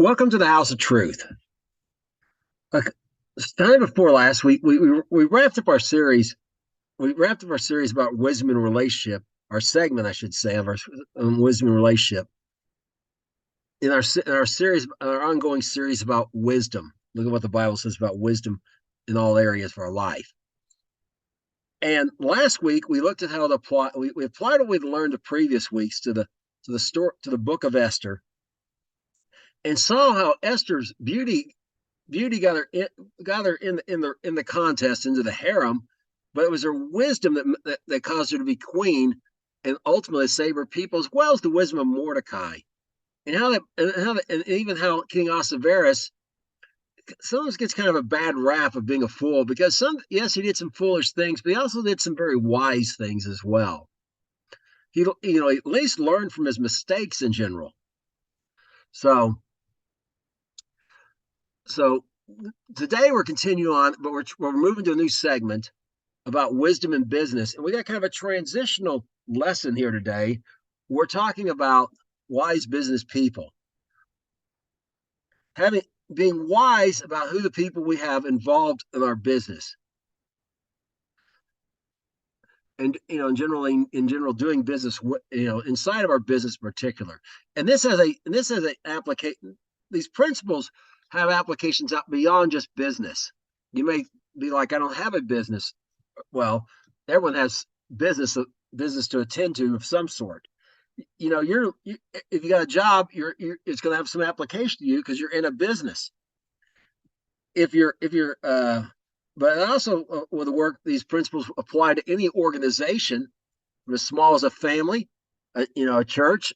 Welcome to the House of Truth. Like, time before last week, we wrapped up our series. We wrapped up our series about wisdom and relationship. Our segment, I should say, of our wisdom and relationship. In our series, our ongoing series about wisdom. Look at what the Bible says about wisdom in all areas of our life. And last week we looked at how to apply. We applied what we'd learned the previous weeks to the book of Esther, and saw how Esther's beauty got her in the contest into the harem, but it was her wisdom that caused her to be queen and ultimately save her people, as well as the wisdom of Mordecai, and even how King Ahasuerus sometimes gets kind of a bad rap of being a fool, because yes, he did some foolish things, but he also did some very wise things as well. He at least learned from his mistakes in general. So today we're continuing on, but we're moving to a new segment about wisdom in business. And we got kind of a transitional lesson here today. We're talking about wise business people. Being wise about who the people we have involved in our business. And in general, doing business, inside of our business in particular. And this has an application. These principles have applications out beyond just business. You may be like, I don't have a business. Well, everyone has business to attend to of some sort. If you got a job, it's going to have some application to you because you're in a business. But also with the work, these principles apply to any organization, from as small as a family, a church,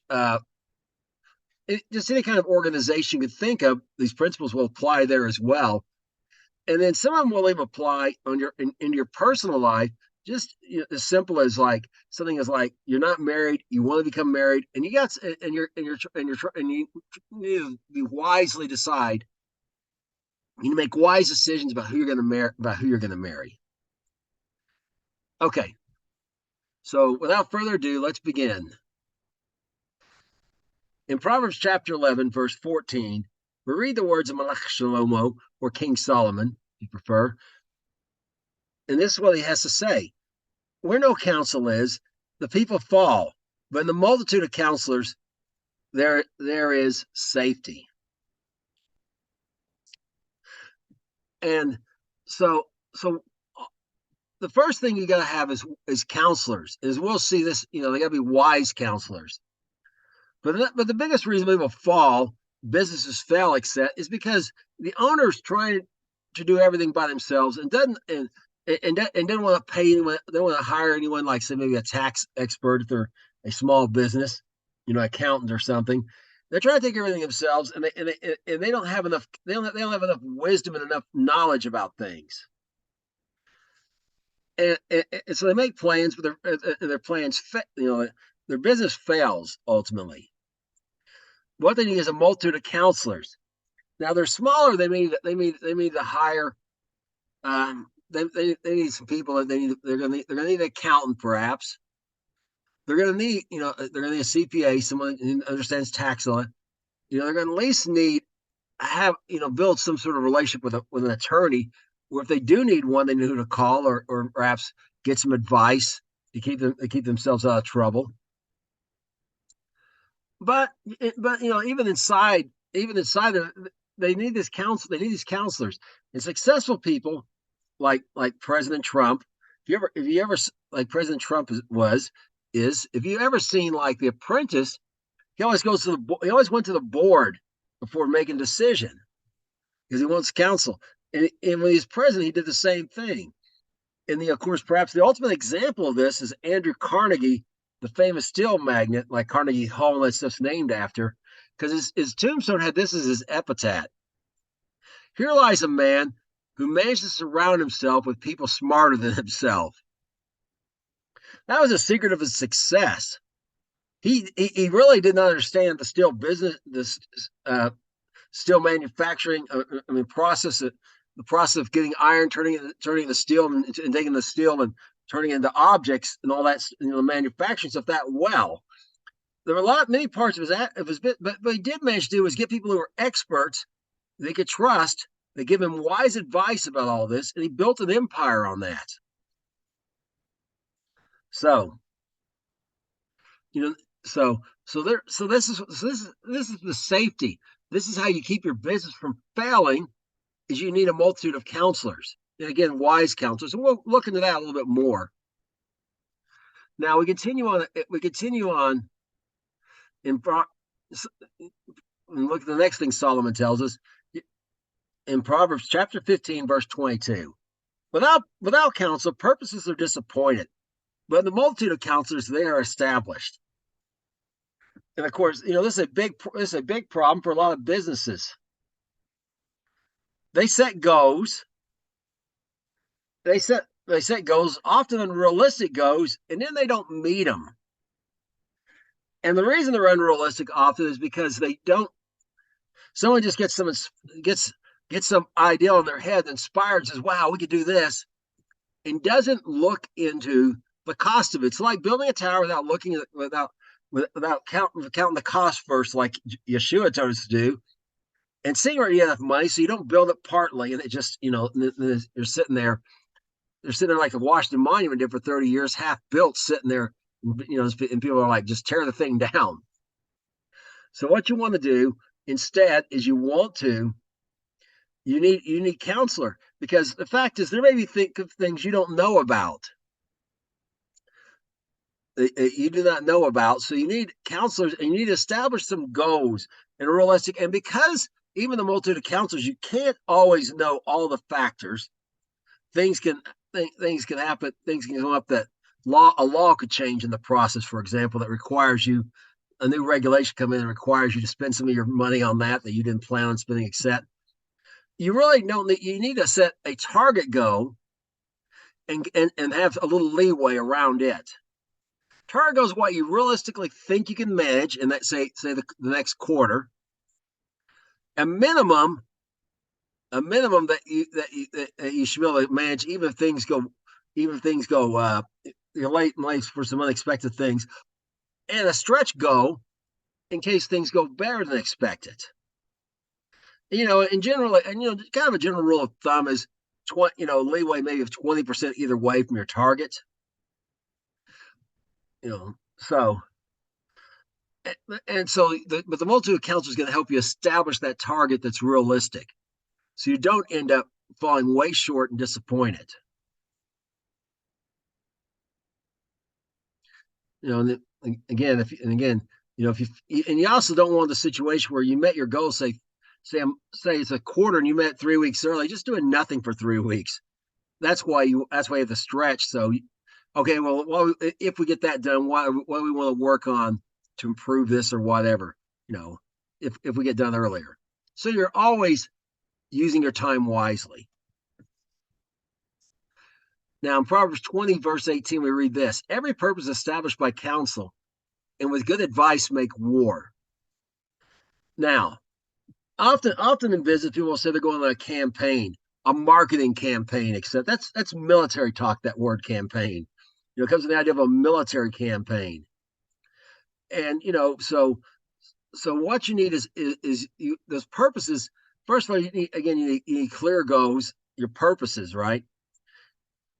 just any kind of organization you could think of. These principles will apply there as well. And then some of them will even apply in your personal life, just as simple as like something is like, you're not married, you want to become married, and you need to be wisely decide. You need to make wise decisions about who you're going to marry. Okay, so without further ado, let's begin. In Proverbs chapter 11, verse 14, we read the words of Melech Shlomo, or King Solomon, if you prefer. And this is what he has to say. Where no counsel is, the people fall, but in the multitude of counselors, there is safety. And so the first thing you got to have is counselors. As we'll see this, they got to be wise counselors. But the biggest reason people fall, businesses fail, is because the owner's trying to do everything by themselves and doesn't want to pay anyone. They don't want to hire anyone, like say maybe a tax expert if they're a small business, accountant or something. They're trying to take everything themselves, and they don't have enough. They don't have enough wisdom and enough knowledge about things. And so they make plans, but their plans, their business fails ultimately. What they need is a multitude of counselors. Now they're smaller. They need to hire. They need some people. They're going to need an accountant, perhaps. They're going to need a CPA, someone who understands tax law. They're going to at least build some sort of relationship with an attorney, where if they do need one, they know who to call, or perhaps get some advice to keep themselves out of trouble. But even inside they need this counsel. They need these counselors. And successful people like President Trump. If you ever like President Trump if you ever seen like The Apprentice, he always went to the board before making a decision because he wants counsel. And when he's president, he did the same thing. And of course, perhaps the ultimate example of this is Andrew Carnegie, the famous steel magnate, like Carnegie Hall and that stuff's named after, because his tombstone had this as his epitaph. Here lies a man who managed to surround himself with people smarter than himself. That was a secret of his success. He really did not understand the steel business, steel manufacturing. Process. The process of getting iron, turning the steel, and taking the steel and turning it into objects and all that, manufacturing stuff that well. there were many parts of his bit, but what he did manage to do was get people who were experts they could trust. They give him wise advice about all this, and he built an empire on that. So, you know, so this is the safety. This is how you keep your business from failing. Is you need a multitude of counselors, and again, wise counselors. And we'll look into that a little bit more. Now we continue on. We continue on in and look at the next thing Solomon tells us in Proverbs chapter 15, verse 22. Without counsel, purposes are disappointed, but in the multitude of counselors, they are established. And of course, this is a big problem for a lot of businesses. They set goals. They set goals, often unrealistic goals, and then they don't meet them. And the reason they're unrealistic often is because they don't. Someone just gets some idea in their head, inspired, and says, "Wow, we could do this," and doesn't look into the cost of it. It's like building a tower without counting the cost first, like Yeshua told us to do, and seeing where you have enough money, so you don't build it partly, and it just you're sitting there. They're sitting there like the Washington Monument did for 30 years, half built, sitting there, and people are like, just tear the thing down. So what you want to do instead is you need counselor, because the fact is there may be things you don't know about. You do not know about, so you need counselors, and you need to establish some goals and realistic. And because even the multitude of counselors, you can't always know all the factors. Things can happen. Things can come up that a law could change in the process, for example, that requires you a new regulation come in and requires you to spend some of your money on that you didn't plan on spending, etc. You really don't need. You need to set a target goal and have a little leeway around it. Target goal is what you realistically think you can manage in that say the next quarter. A minimum that you should be able to manage, even if things go late in life for some unexpected things, and a stretch goal in case things go better than expected. In general, and kind of a general rule of thumb is leeway maybe of 20% either way from your target. So but the multitude of counselors is going to help you establish that target that's realistic, so you don't end up falling way short and disappointed. And again, you also don't want the situation where you met your goal, say it's a quarter and you met 3 weeks early, just doing nothing for 3 weeks. That's why you have the stretch. So, okay, well, if we get that done, what do we want to work on to improve this or whatever? If we get done earlier, so you're always using your time wisely. Now, in Proverbs 20, verse 18, we read this: every purpose established by counsel, and with good advice make war. Now, often in business, people will say they're going on a campaign, a marketing campaign, except that's military talk, that word campaign. It comes with the idea of a military campaign. And, so what you need is those purposes. First of all, you need clear goals, your purposes, right?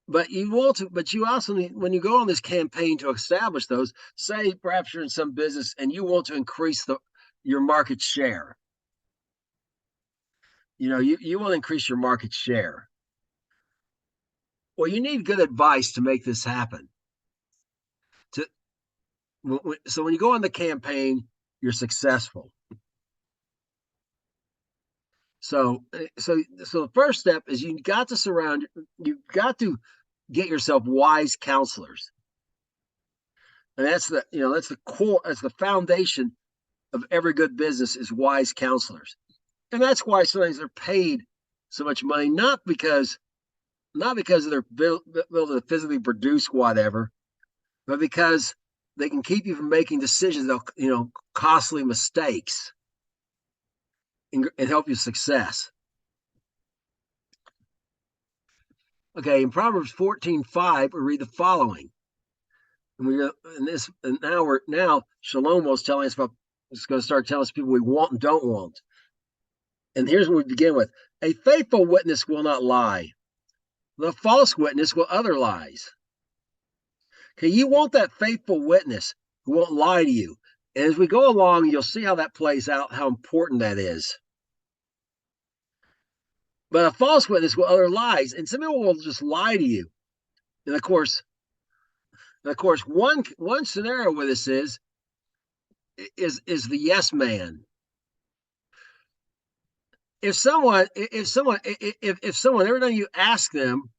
But you also need, when you go on this campaign to establish those, say perhaps you're in some business and you want to increase your market share. You want to increase your market share. Well, you need good advice to make this happen. So when you go on the campaign, you're successful. So the first step is you've got to get yourself wise counselors. And that's the core, that's the foundation of every good business, is wise counselors. And that's why sometimes they're paid so much money, not because of their ability to physically produce whatever, but because they can keep you from making decisions, costly mistakes, and help you success. Okay, in Proverbs 14:5, we read the following: And we in this, and now Shalom was telling us about. It's going to start telling us people we want and don't want. And here's what we begin with: a faithful witness will not lie. The false witness will utter lies. Okay, you want that faithful witness who won't lie to you. And as we go along, you'll see how that plays out, how important that is. But a false witness will utter lies, and some people will just lie to you. And of course, one scenario with this is the yes man. If someone every time you ask them,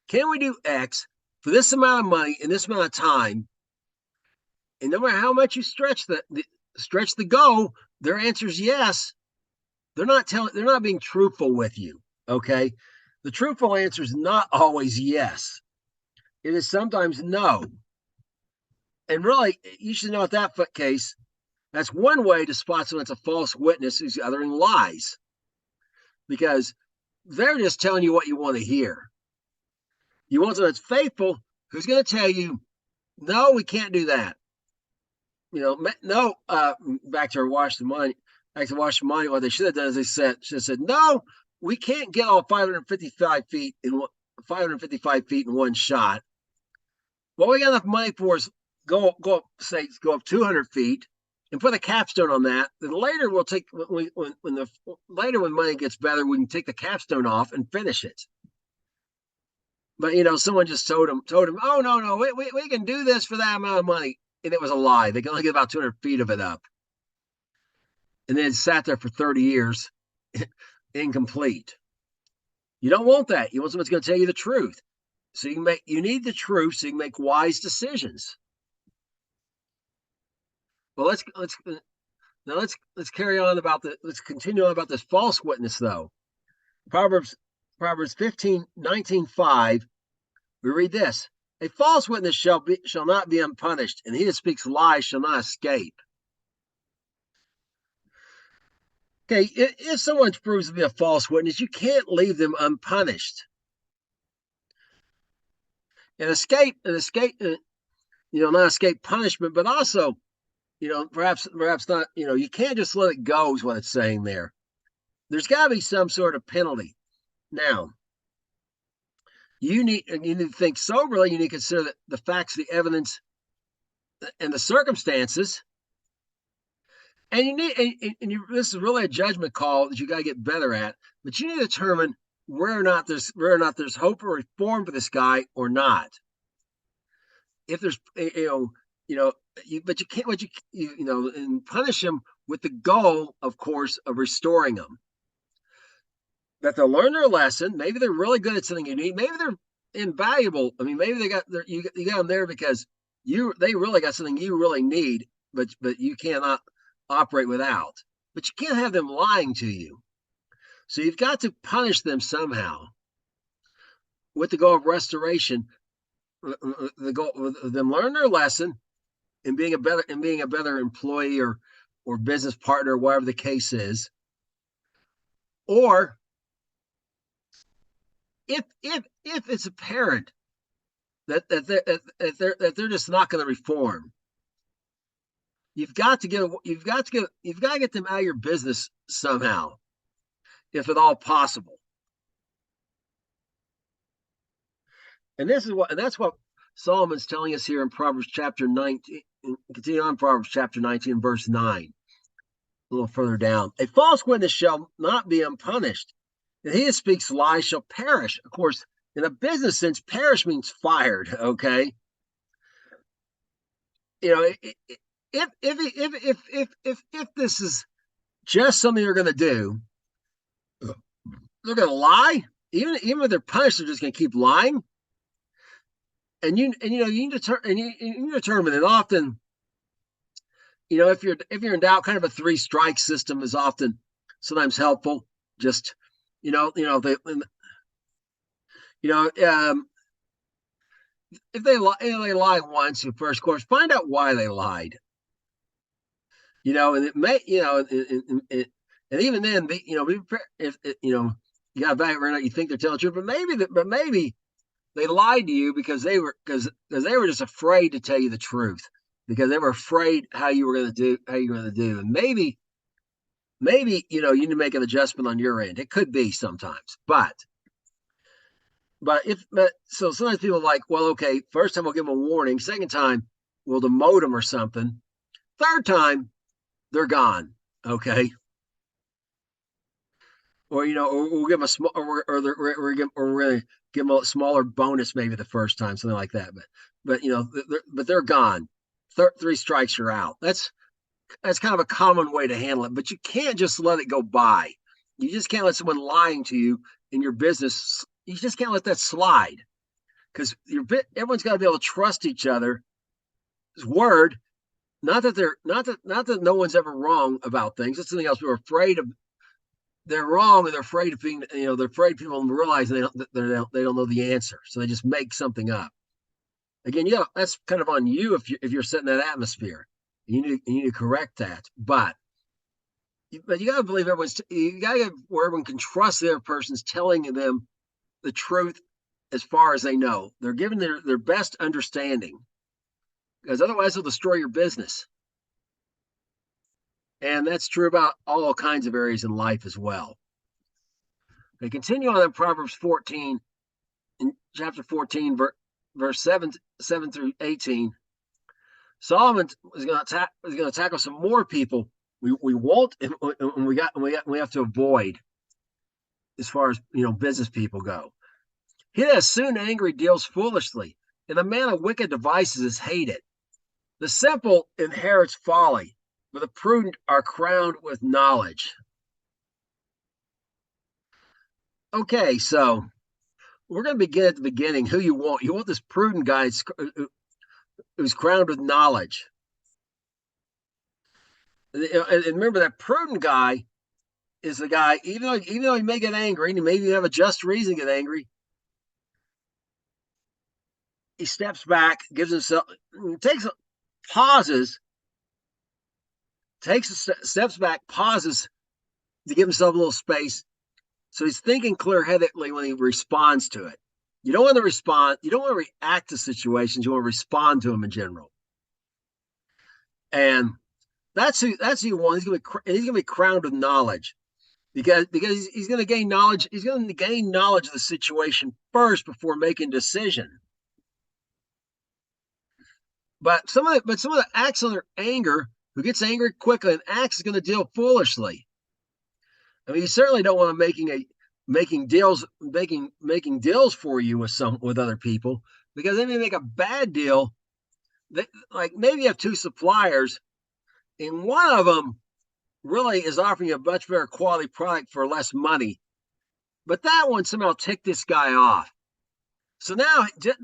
can we do X for this amount of money in this amount of time, and no matter how much you stretch the goal, their answer is yes. They're not being truthful with you. Okay, the truthful answer is not always yes. It is sometimes no. And really, you should know, at that case, that's one way to spot someone that's a false witness who's uttering lies, because they're just telling you what you want to hear. You want someone that's faithful who's going to tell you, no, we can't do that. No, back to Washington Money, what they should have done is they should have said, no, we can't get all 555 feet in 1 shot. What we got enough money for is go up 200 feet and put a capstone on that. Then later we'll take when money gets better, we can take the capstone off and finish it. But someone just told him, oh no, we can do this for that amount of money, and it was a lie. They can only get about 200 feet of it up, and then it sat there for 30 years, incomplete. You don't want that. You want someone that's going to tell you the truth. So you need the truth so you can make wise decisions. Well, let's carry on let's continue on about this false witness, though. Proverbs 15:19:5, we read this: a false witness shall not be unpunished, and he that speaks lies shall not escape. Okay, if someone proves to be a false witness, you can't leave them unpunished. Not escape punishment, but also, perhaps not, you can't just let it go, is what it's saying there. There's got to be some sort of penalty. Now, you need to think soberly. You need to consider the facts, the evidence, and the circumstances. And this is really a judgment call that you got to get better at. But you need to determine whether or not there's hope for reform for this guy or not. If there's, but you can't, and punish him with the goal, of course, of restoring them. That they'll learn their lesson. Maybe they're really good at something unique. Maybe they're invaluable. I mean, maybe you got them there because they really got something you really need, but you cannot operate without. But you can't have them lying to you. So you've got to punish them somehow with the goal of restoration. The goal of them learn their lesson and being a better employee or business partner, whatever the case is. Or if it's apparent that they're just not going to reform, you've got to get them out of your business somehow, if at all possible. And that's what Solomon's telling us here in Proverbs chapter 19. Continue on, Proverbs chapter 19, verse 9. A little further down. A false witness shall not be unpunished, and he that speaks lies shall perish. Of course, in a business sense, perish means fired. Okay. If this is just something you're going to do, they're going to lie. Even if they're punished, they're just going to keep lying. And you determine it often. If you're in doubt, kind of a 3-strike system is often sometimes helpful. Just if they lie once, of course, find out why they lied. And it may, and even then, if you got to evaluate whether or not you think they're telling the truth, but maybe They lied to you because they were just afraid to tell you the truth, because they were afraid how you were going to do, and maybe you need to make an adjustment on your end. It could be sometimes, but so sometimes people are like, well, okay, first time we'll give them a warning, second time we'll demote them or something, third time they're gone. Okay. Or or we'll give them a small, or we're going to give them a smaller bonus maybe the first time, something like that. But they're gone. Three strikes, you're out. That's kind of a common way to handle it. But you can't just let it go by. You just can't let someone lying to you in your business. You just can't let that slide, because everyone's got to be able to trust each other's word. Not that no one's ever wrong about things. That's something else. We're afraid of they're wrong, and they're afraid of being, they're afraid people realize they don't know the answer, so they just make something up. Again, that's kind of on you if you're setting that atmosphere. You need to correct that, but you got to believe you got to get where everyone can trust the other person's telling them the truth as far as they know. They're giving their best understanding, because otherwise they'll destroy your business. And that's true about all kinds of areas in life as well. They continue on in Proverbs 14, in chapter 14, verse 7 through 18. Solomon is going to tackle some more people we won't, and we have to avoid as far as business people go. He that is soon angry deals foolishly, and the man of wicked devices is hated. The simple inherits folly, but the prudent are crowned with knowledge. Okay, so we're going to begin at the beginning. Who you want? You want this prudent guy who's crowned with knowledge. And remember, that prudent guy is the guy, even though he may get angry, and he may have a just reason to get angry, he steps back, steps back, pauses to give himself a little space. So he's thinking clear-headedly when he responds to it. You don't want to respond. You don't want to react to situations. You want to respond to them in general. And that's who you want. He's going to be crowned with knowledge, because he's going to gain knowledge. He's going to gain knowledge of the situation first before making a decision. But some of the acts under anger, who gets angry quickly and acts, is going to deal foolishly. I mean, you certainly don't want to making deals for you with other people, because they may make a bad deal. Like maybe you have two suppliers, and one of them really is offering you a much better quality product for less money, but that one somehow ticked this guy off. So now just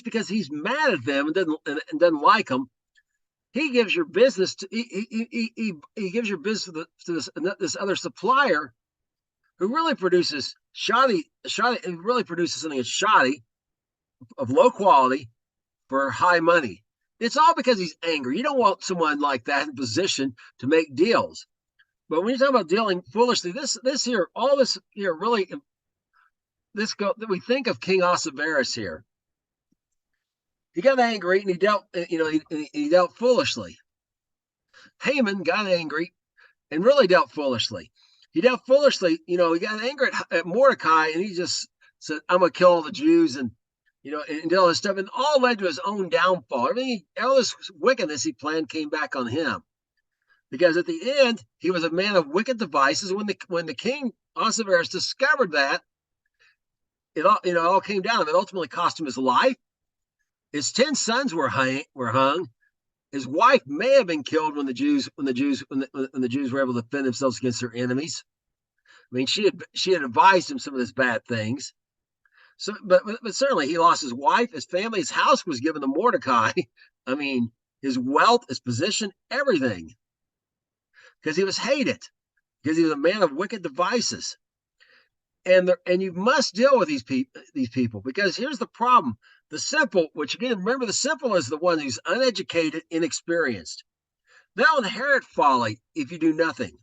because he's mad at them and doesn't like them, he gives your business to he gives your business to this other supplier, who really produces something that's shoddy, of low quality, for high money. It's all because he's angry. You don't want someone like that in position to make deals. But when you talk about dealing foolishly, we think of King Ahasuerus here. He got angry and he dealt foolishly. Haman got angry and really dealt foolishly. He dealt foolishly. He got angry at Mordecai, and he just said, "I'm gonna kill all the Jews," and did all this stuff, and all led to his own downfall. All this wickedness he planned came back on him, because at the end he was a man of wicked devices. When the king Ahasuerus discovered that, it all came down. It ultimately cost him his life. His 10 sons were hung. His wife may have been killed when the Jews were able to defend themselves against their enemies. I mean, she had advised him some of these bad things. So, but certainly he lost his wife, his family, his house was given to Mordecai. I mean, his wealth, his position, everything, because he was hated, because he was a man of wicked devices. And you must deal with these people, because here's the problem. The simple, which again, remember, the simple is the one who's uneducated, inexperienced. They'll inherit folly if you do nothing.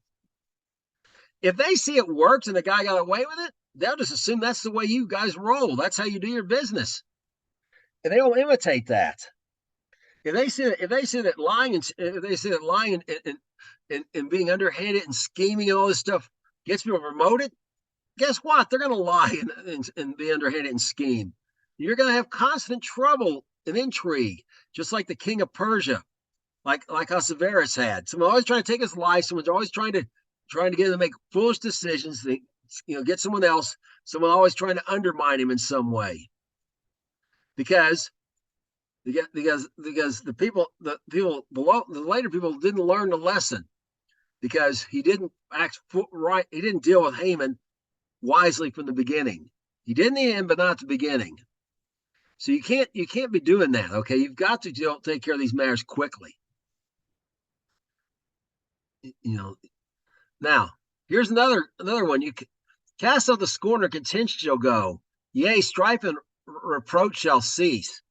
If they see it works and the guy got away with it, they'll just assume that's the way you guys roll. That's how you do your business, and they will imitate that. If they see that lying and if they see that lying and being underhanded and scheming and all this stuff gets people promoted, guess what? They're going to lie and be underhanded and scheme. You're going to have constant trouble and intrigue, just like the king of Persia, like Ahasuerus had. Someone always trying to take his life. Someone's always trying to get him to make foolish decisions. Get someone always trying to undermine him in some way, because the people below, the later people didn't learn the lesson, because he didn't act right. He didn't deal with Haman wisely from the beginning. He did in the end, but not the beginning. So you can't be doing that. Okay, you've got to take care of these matters quickly. Now here's another one. You cast out the scorner, contention shall go. Yea, strife and reproach shall cease.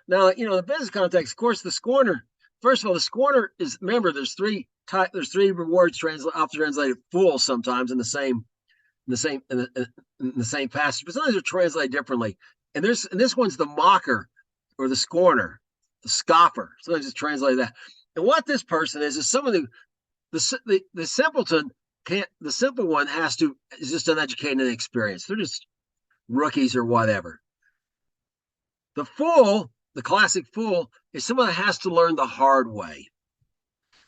Now, in the business context, of course, the scorner. First of all, the scorner is, remember, there's three words often translated fool sometimes in the same passage, but sometimes they're translated differently. And this one's the mocker or the scorner, the scoffer. Sometimes it's translated that. And what this person is someone who the simpleton can't. The simple one is just uneducated and inexperienced. They're just rookies or whatever. The fool, the classic fool, is someone that has to learn the hard way.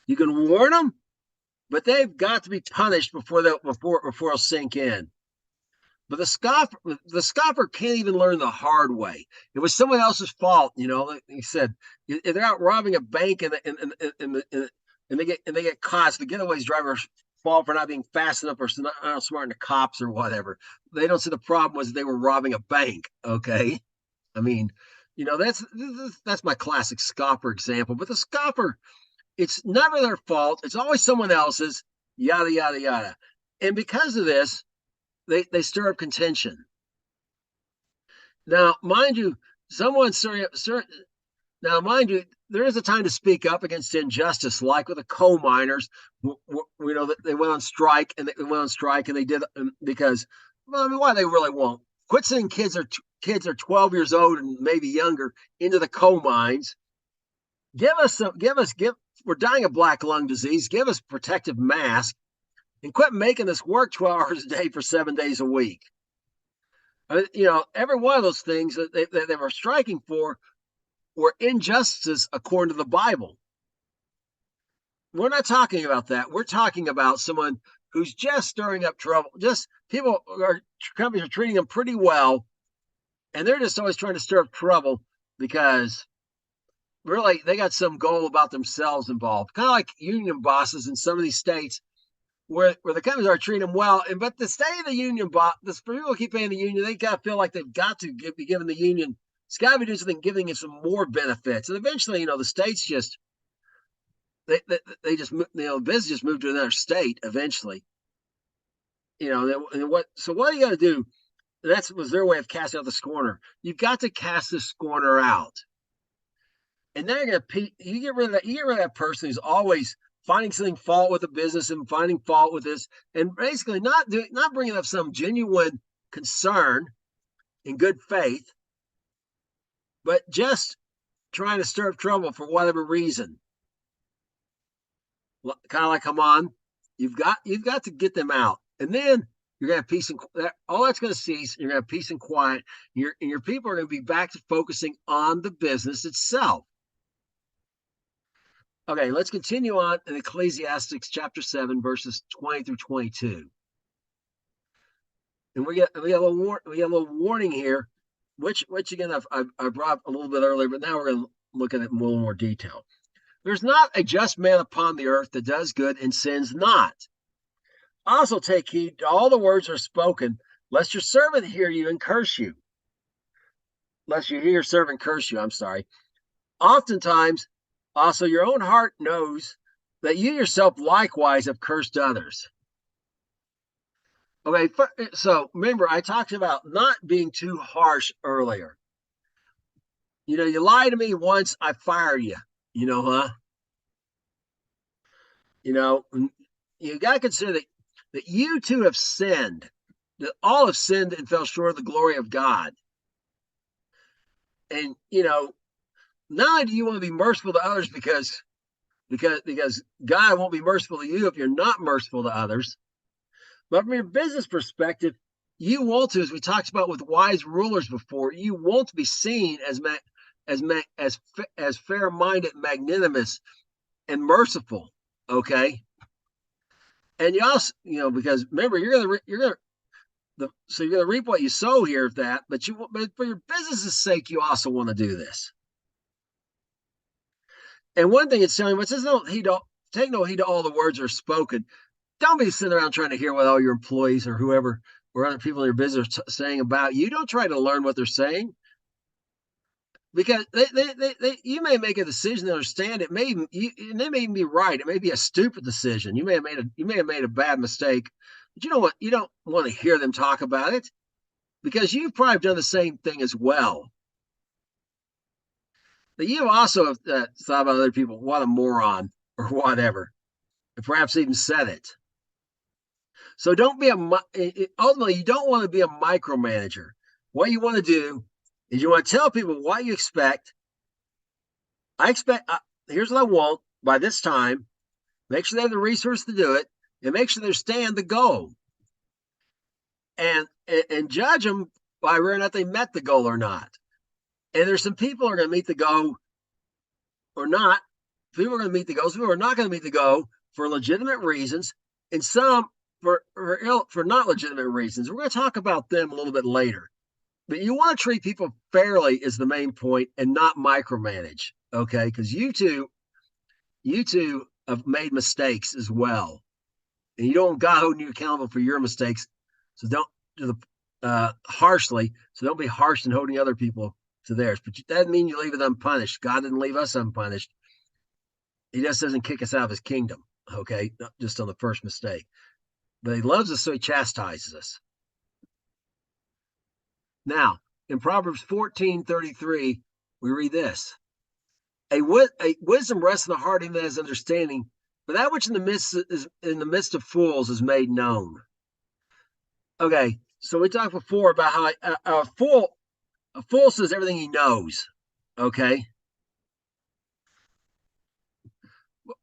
You can warn them, but they've got to be punished before it'll sink in. But the scoffer can't even learn the hard way. It was someone else's fault. Like he said, if they're out robbing a bank and they get caught, so the getaway's drivers fall for not being fast enough or not outsmarting the cops or whatever. They don't see the problem was they were robbing a bank. Okay, I mean, that's my classic scoffer example. But the scoffer, it's never their fault. It's always someone else's. Yada yada yada. And because of this, they stir up contention. Now, mind you, there is a time to speak up against injustice, like with the coal miners. They went on strike, and they did because, well, I mean, why they really won't quit sending kids are 12 years old and maybe younger into the coal mines. We're dying of black lung disease. Give us protective mask and quit making us work 12 hours a day for 7 days a week. Every one of those things that they were striking for were injustices according to the Bible. We're not talking about that. We're talking about someone who's just stirring up trouble. Companies are treating them pretty well, and they're just always trying to stir up trouble because really they got some goal about themselves involved. Kind of like union bosses in some of these states where the companies are treating them well, but the state of the union the people keep paying the union, they got to feel like they've got to be giving the union. It's got to be doing something, giving it some more benefits, and eventually, the states just they just business just moved to another state eventually. So what do you got to do? That was their way of casting out the scorner. You've got to cast the scorner out, and then you get rid of that person who's always finding something fault with the business and finding fault with this, and basically not bringing up some genuine concern in good faith, but just trying to stir up trouble for whatever reason. Kind of like, come on, you've got to get them out, and then you're gonna have peace and all that's gonna cease. You're gonna have peace and quiet. Your people are gonna be back to focusing on the business itself. Okay, let's continue on in Ecclesiastes chapter 7, verses 20 through 22. And we got a little warning here, which again I brought a little bit earlier, but now we're going to look at it in a little more detail. There's not a just man upon the earth that does good and sins not. Also take heed to all the words are spoken, lest your servant hear you and curse you. Lest you hear your servant curse you, I'm sorry. Oftentimes, also your own heart knows that you yourself likewise have cursed others. Okay, so remember, I talked about not being too harsh earlier. You lie to me once, I fire you. Huh? You got to consider that you too have sinned. that all have sinned and fell short of the glory of God. And not only do you want to be merciful to others because God won't be merciful to you if you're not merciful to others, but from your business perspective, you want to, as we talked about with wise rulers before, you want to be seen as fair-minded, magnanimous, and merciful. Okay, and you also, because remember, so you're gonna reap what you sow here of that, but for your business's sake, you also want to do this. And one thing it's telling you, it says, take no heed to all the words that are spoken. Don't be sitting around trying to hear what all your employees or whoever or other people in your business are saying about you. Don't try to learn what they're saying, because you may make a decision to understand it. And they may even be right. It may be a stupid decision. You may have made a bad mistake, but you don't want to hear them talk about it, because you've probably done the same thing as well. But you also thought about other people, what a moron or whatever, and perhaps even said it. So ultimately, you don't want to be a micromanager. What you want to do is you want to tell people what you expect. Here's what I want by this time. Make sure they have the resources to do it, and make sure they understand the goal. And judge them by whether or not they met the goal or not. And there's some people who are going to meet the goal or not. People are going to meet the goals. People are not going to meet the goal for legitimate reasons, and some for not legitimate reasons. We're going to talk about them a little bit later. But you want to treat people fairly is the main point, and not micromanage. Okay, because you two have made mistakes as well, and you don't want God holding you accountable for your mistakes. So don't do the harshly. So don't be harsh in holding other people to theirs. But that doesn't mean you leave it unpunished. God didn't leave us unpunished. He just doesn't kick us out of his kingdom. Okay, not just on the first mistake. But he loves us, so he chastises us. Now, in Proverbs 14:33, we read this: a wisdom rests in the heart of him that has understanding, but that which in the midst of fools is made known. Okay, so we talked before about how a fool says everything he knows. Okay,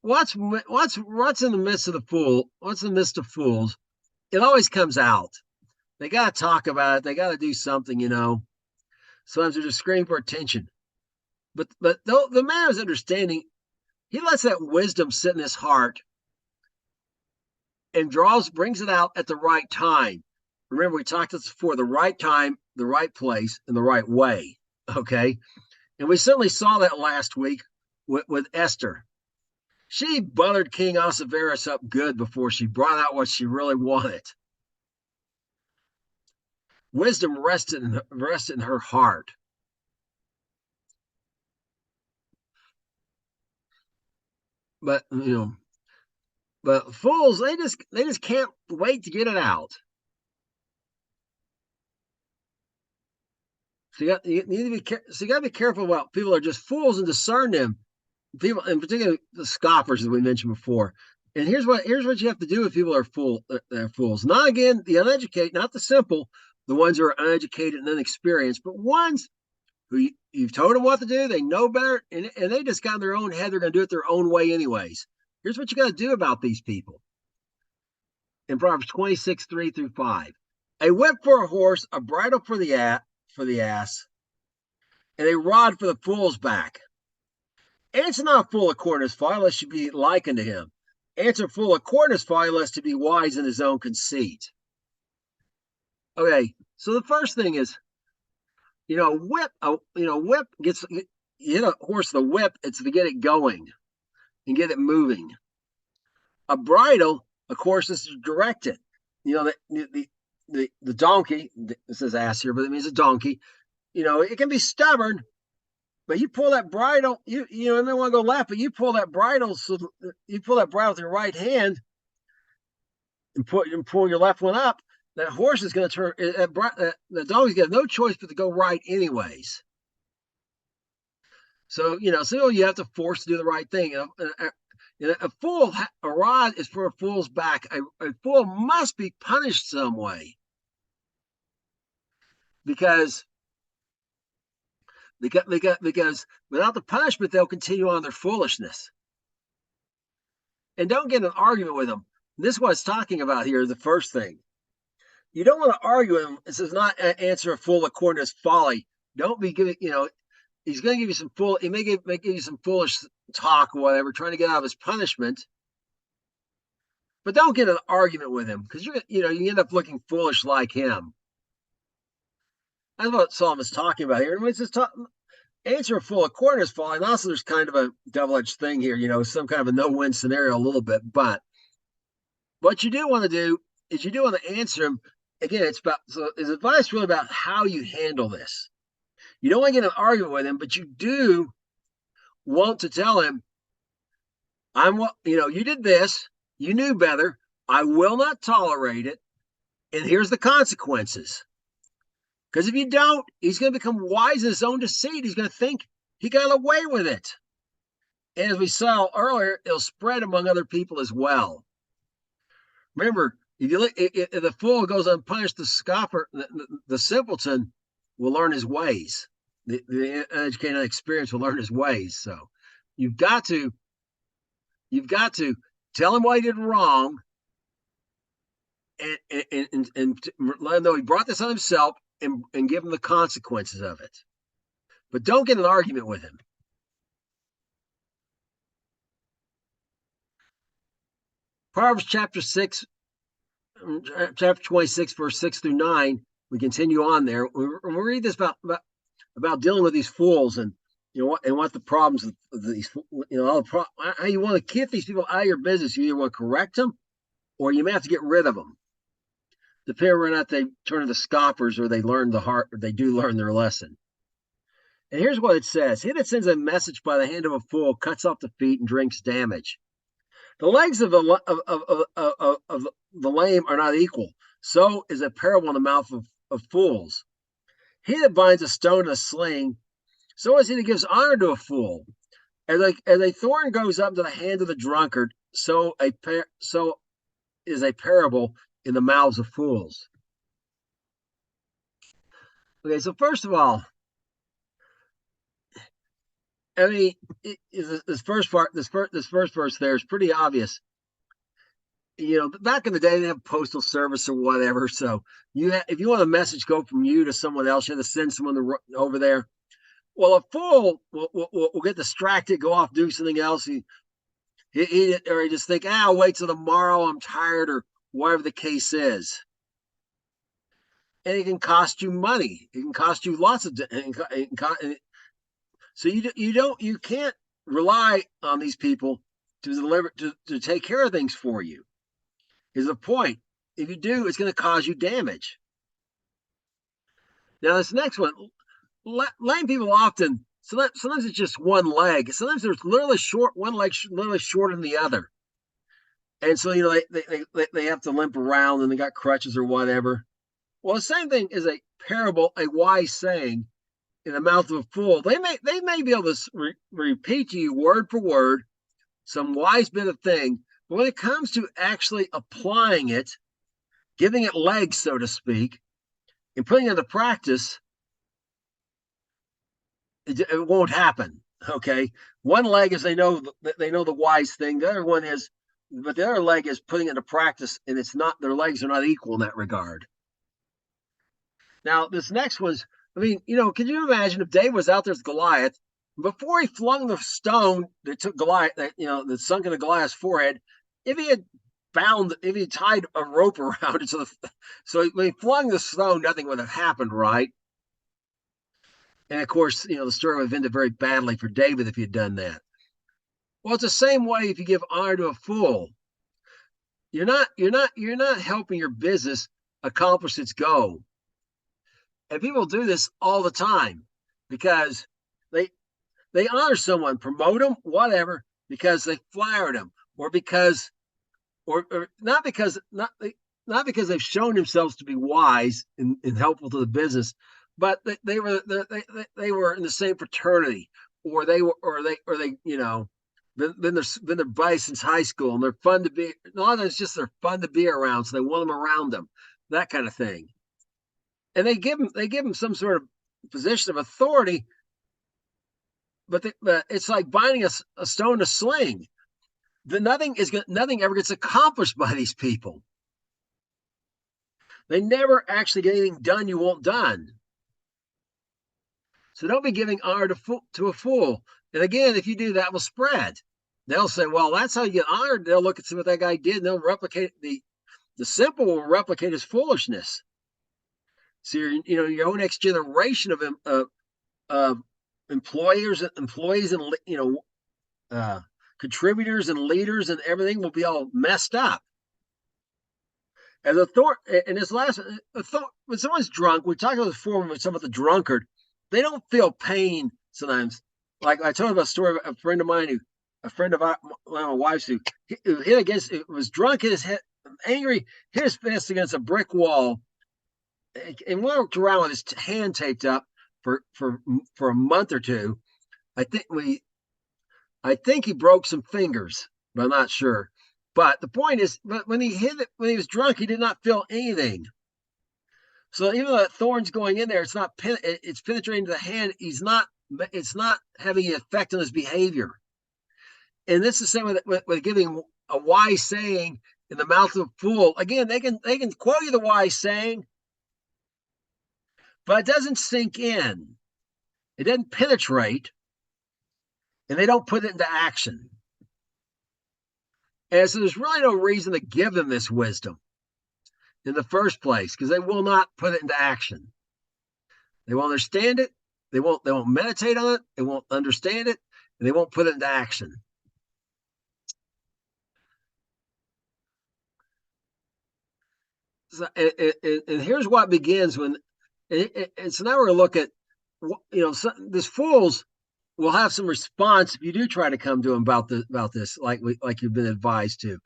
what's in the midst of the fool? What's in the midst of fools? It always comes out. They got to talk about it. They got to do something. Sometimes they're just screaming for attention. But the man is understanding. He lets that wisdom sit in his heart and brings it out at the right time. Remember, we talked this before: the right time, the right place, and the right way. Okay, and we certainly saw that last week with Esther. She buttered King Ahasuerus up good before she brought out what she really wanted. Wisdom rested in her heart. But fools, they just can't wait to get it out. So you need to so you got to be careful about people are just fools and discern them. People, in particular, the scoffers, as we mentioned before. And here's what you have to do if people are fools. Not again the uneducated, not the simple, the ones who are uneducated and inexperienced, but ones who you've told them what to do, they know better, and they just got in their own head. They're going to do it their own way anyways. Here's what you got to do about these people. In Proverbs 26:3-5, a whip for a horse, a bridle for the ass, and a rod for the fool's back. Answer not full according to his folly, lest you be like unto him. Answer full according to his folly, lest he be wise in his own conceit. Okay, so the first thing is, whip gets you hit a horse with a whip. It's to get it going and get it moving. A bridle, of course, is to direct it. The donkey. This says ass here, but it means a donkey. It can be stubborn, but you pull that bridle. You may want to go left, but you pull that bridle. So you pull that bridle with your right hand, and pull your left one up. That horse is going to turn. The donkey's got no choice but to go right anyways. So you have to force to do the right thing. A rod is for a fool's back. A fool must be punished some way. because because without the punishment, they'll continue on their foolishness. And don't get in an argument with them. This is what it's talking about here. The first thing, you don't want to argue with him. This is not an answer a fool according to his folly. Don't be giving, he's going to give you some he may give you some foolish talk or whatever, trying to get out of his punishment. But don't get in an argument with him, because you end up looking foolish like him. That's what Solomon's talking about here. And it's just answer a fool according to his folly. And also, there's kind of a double-edged thing here, some kind of a no-win scenario a little bit. But what you do want to do is you do want to answer him. Again, his advice really about how you handle this. You don't want to get in an argument with him, but you do want to tell him, you did this, you knew better, I will not tolerate it, and here's the consequences. Because if you don't, he's going to become wise in his own deceit. He's going to think he got away with it. And as we saw earlier, it'll spread among other people as well. Remember, if the fool goes unpunished, the scoffer, the simpleton will learn his ways. The uneducated experience will learn his ways. So you've got to tell him why he did wrong, and let him know he brought this on himself, and give him the consequences of it. But don't get in an argument with him. Proverbs chapter 26, verse 6 through 9. We continue on there. We read this about dealing with these fools, and what the problems of these, how you want to keep these people out of your business. You either want to correct them, or you may have to get rid of them, depending on whether or not they turn into scoffers, or they do learn their lesson. And here's what it says: he that sends a message by the hand of a fool cuts off the feet and drinks damage. The legs of the lame are not equal. So is a parable in the mouth of fools. He that binds a stone in a sling, so is he that gives honor to a fool. As a thorn goes up to the hand of the drunkard, so is a parable in the mouths of fools. Okay, so first of all, I mean, this first verse there is pretty obvious. Back in the day, they have postal service or whatever. So if you want a message go from you to someone else, you have to send someone over there. Well, a fool will get distracted, go off, do something else. He just think, I'll wait till tomorrow. I'm tired, or whatever the case is. And it can cost you money. It can cost you lots of. So you can't rely on these people to deliver, to take care of things for you. Is the point. If you do, it's going to cause you damage. Now, this next one, lame people often, sometimes it's just one leg. Sometimes there's literally one leg literally shorter than the other. And so, they have to limp around, and they got crutches or whatever. Well, the same thing is a parable, a wise saying in the mouth of a fool. They may be able to repeat to you word for word some wise bit of thing, but when it comes to actually applying it, giving it legs, so to speak, and putting it into practice, it won't happen. Okay, one leg is they know the wise thing. The other one is, but the other leg is putting it into practice, and it's not. Their legs are not equal in that regard. Now, this next was, can you imagine if David was out there with Goliath, before he flung the stone that took Goliath, that sunk into Goliath's forehead, if he had tied a rope around it, so when he flung the stone, nothing would have happened, right? And of course, the story would have ended very badly for David if he had done that. Well, it's the same way if you give honor to a fool. You're not helping your business accomplish its goal. And people do this all the time because they honor someone, promote them, whatever, because they flattered them, or because, or not because they've shown themselves to be wise and helpful to the business, but they were in the same fraternity, or they been their buddies since high school, and they're fun to be. A lot of it's just they're fun to be around, so they want them around them, that kind of thing. and they give them some sort of position of authority, but it's like binding a stone to sling. Nothing ever gets accomplished by these people. They never actually get anything done you want done. So don't be giving honor to a fool. And again, if you do, that will spread. They'll say, well, that's how you get honored. They'll look and see what that guy did, and they'll replicate the simple will replicate his foolishness. So your own next generation of employees and contributors and leaders and everything will be all messed up. As in this last, when someone's drunk, we talked about this before when we talk about the drunkard, they don't feel pain sometimes. Like I told about a story of a friend of mine a friend of my wife's who hit against, it was drunk, hit his head, angry, hit his fist against a brick wall, and walked around with his hand taped up for a month or two. I think he broke some fingers, but I'm not sure. But the point is, when he hit it, when he was drunk, he did not feel anything. So even though that thorn's going in there, it's penetrating the hand. It's not having an effect on his behavior. And this is the same with giving a wise saying in the mouth of a fool. Again, they can quote you the wise saying, but it doesn't sink in. It doesn't penetrate, and they don't put it into action. And so there's really no reason to give them this wisdom in the first place, because they will not put it into action. They won't understand it. They won't meditate on it. They won't understand it, and they won't put it into action. So, and here's what begins when, and so now we're going to look at, this fools will have some response if you do try to come to them about this, like you've been advised to.